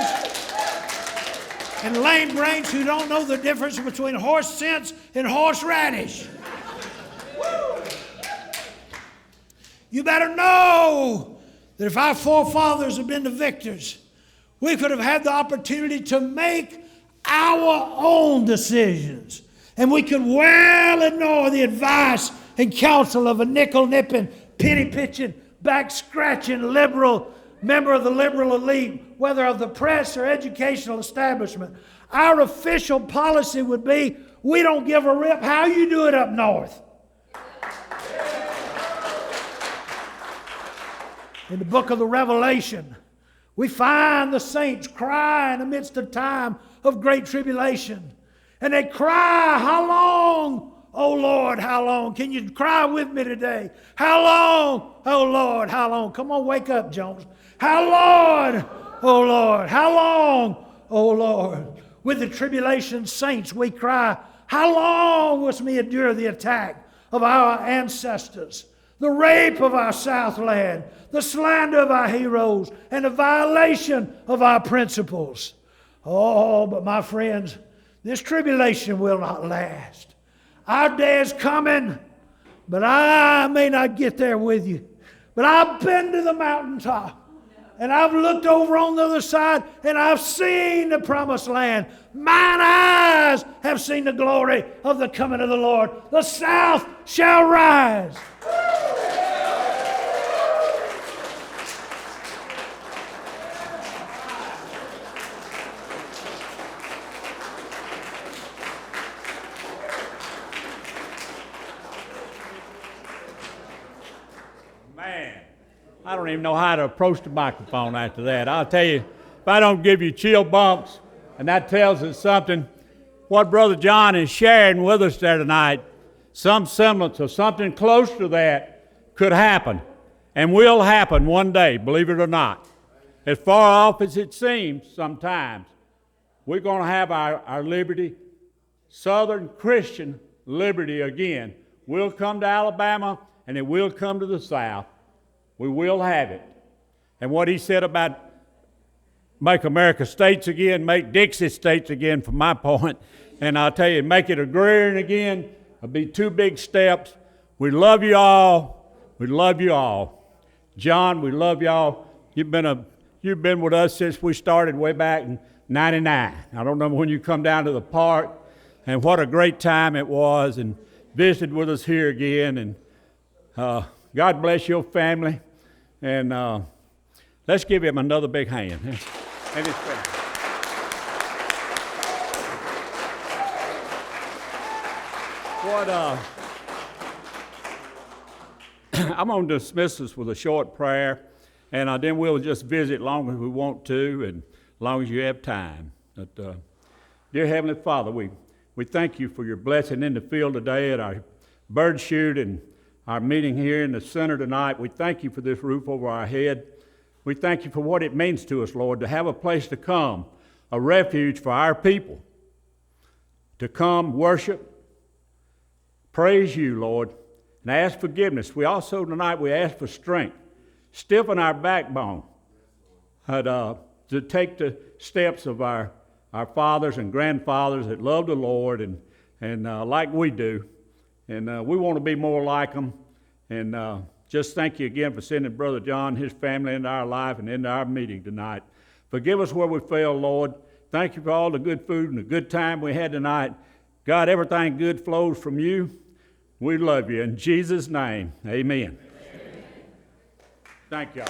And lame brains who don't know the difference between horse sense and horseradish. You better know that if our forefathers had been the victors, we could have had the opportunity to make our own decisions. And we could well ignore the advice and counsel of a nickel-nipping, penny-pitching, back-scratching liberal member of the liberal elite, whether of the press or educational establishment. Our official policy would be, we don't give a rip how you do it up north. In the book of the Revelation, we find the saints crying amidst a time of great tribulation. And they cry, how long, oh Lord, how long? Can you cry with me today? How long, oh Lord, how long? Come on, wake up, Jones. How Lord, oh Lord, how long, oh Lord? With the tribulation saints we cry, how long must we endure the attack of our ancestors? The rape of our Southland, the slander of our heroes, and the violation of our principles. Oh, but my friends, this tribulation will not last. Our day is coming, but I may not get there with you. But I've been to the mountaintop, and I've looked over on the other side, and I've seen the promised land. Mine eyes have seen the glory of the coming of the Lord. The South shall rise. Man, I don't even know how to approach the microphone after that. I'll tell you, if I don't give you chill bumps, and that tells us something, what Brother John is sharing with us there tonight, some semblance of something close to that could happen, and will happen one day, believe it or not. As far off as it seems sometimes, we're going to have our liberty, Southern Christian liberty again. We'll come to Alabama and it will come to the South. We will have it. And what he said about make America states again, make Dixie states again, from my point, and I'll tell you, make it agrarian again, it'll be 2 big steps. We love you all. We love you all. John, we love y'all. You've been with us since we started way back in '99. I don't know when you come down to the park, and what a great time it was, and visited with us here again. And God bless your family, and let's give him another big hand. And his family. I'm going to dismiss us with a short prayer, and then we'll just visit long as we want to and as long as you have time. But, dear Heavenly Father, we thank you for your blessing in the field today at our bird shoot and our meeting here in the center tonight. We thank you for this roof over our head. We thank you for what it means to us, Lord, to have a place to come, a refuge for our people, to come worship, praise you, Lord, and ask forgiveness. We also tonight, we ask for strength, stiffen our backbone, to take the steps of our fathers and grandfathers that love the Lord and like we do. And we want to be more like them. And just thank you again for sending Brother John and his family into our life and into our meeting tonight. Forgive us where we failed, Lord. Thank you for all the good food and the good time we had tonight. God, everything good flows from you. We love you. In Jesus' name, amen. Thank y'all.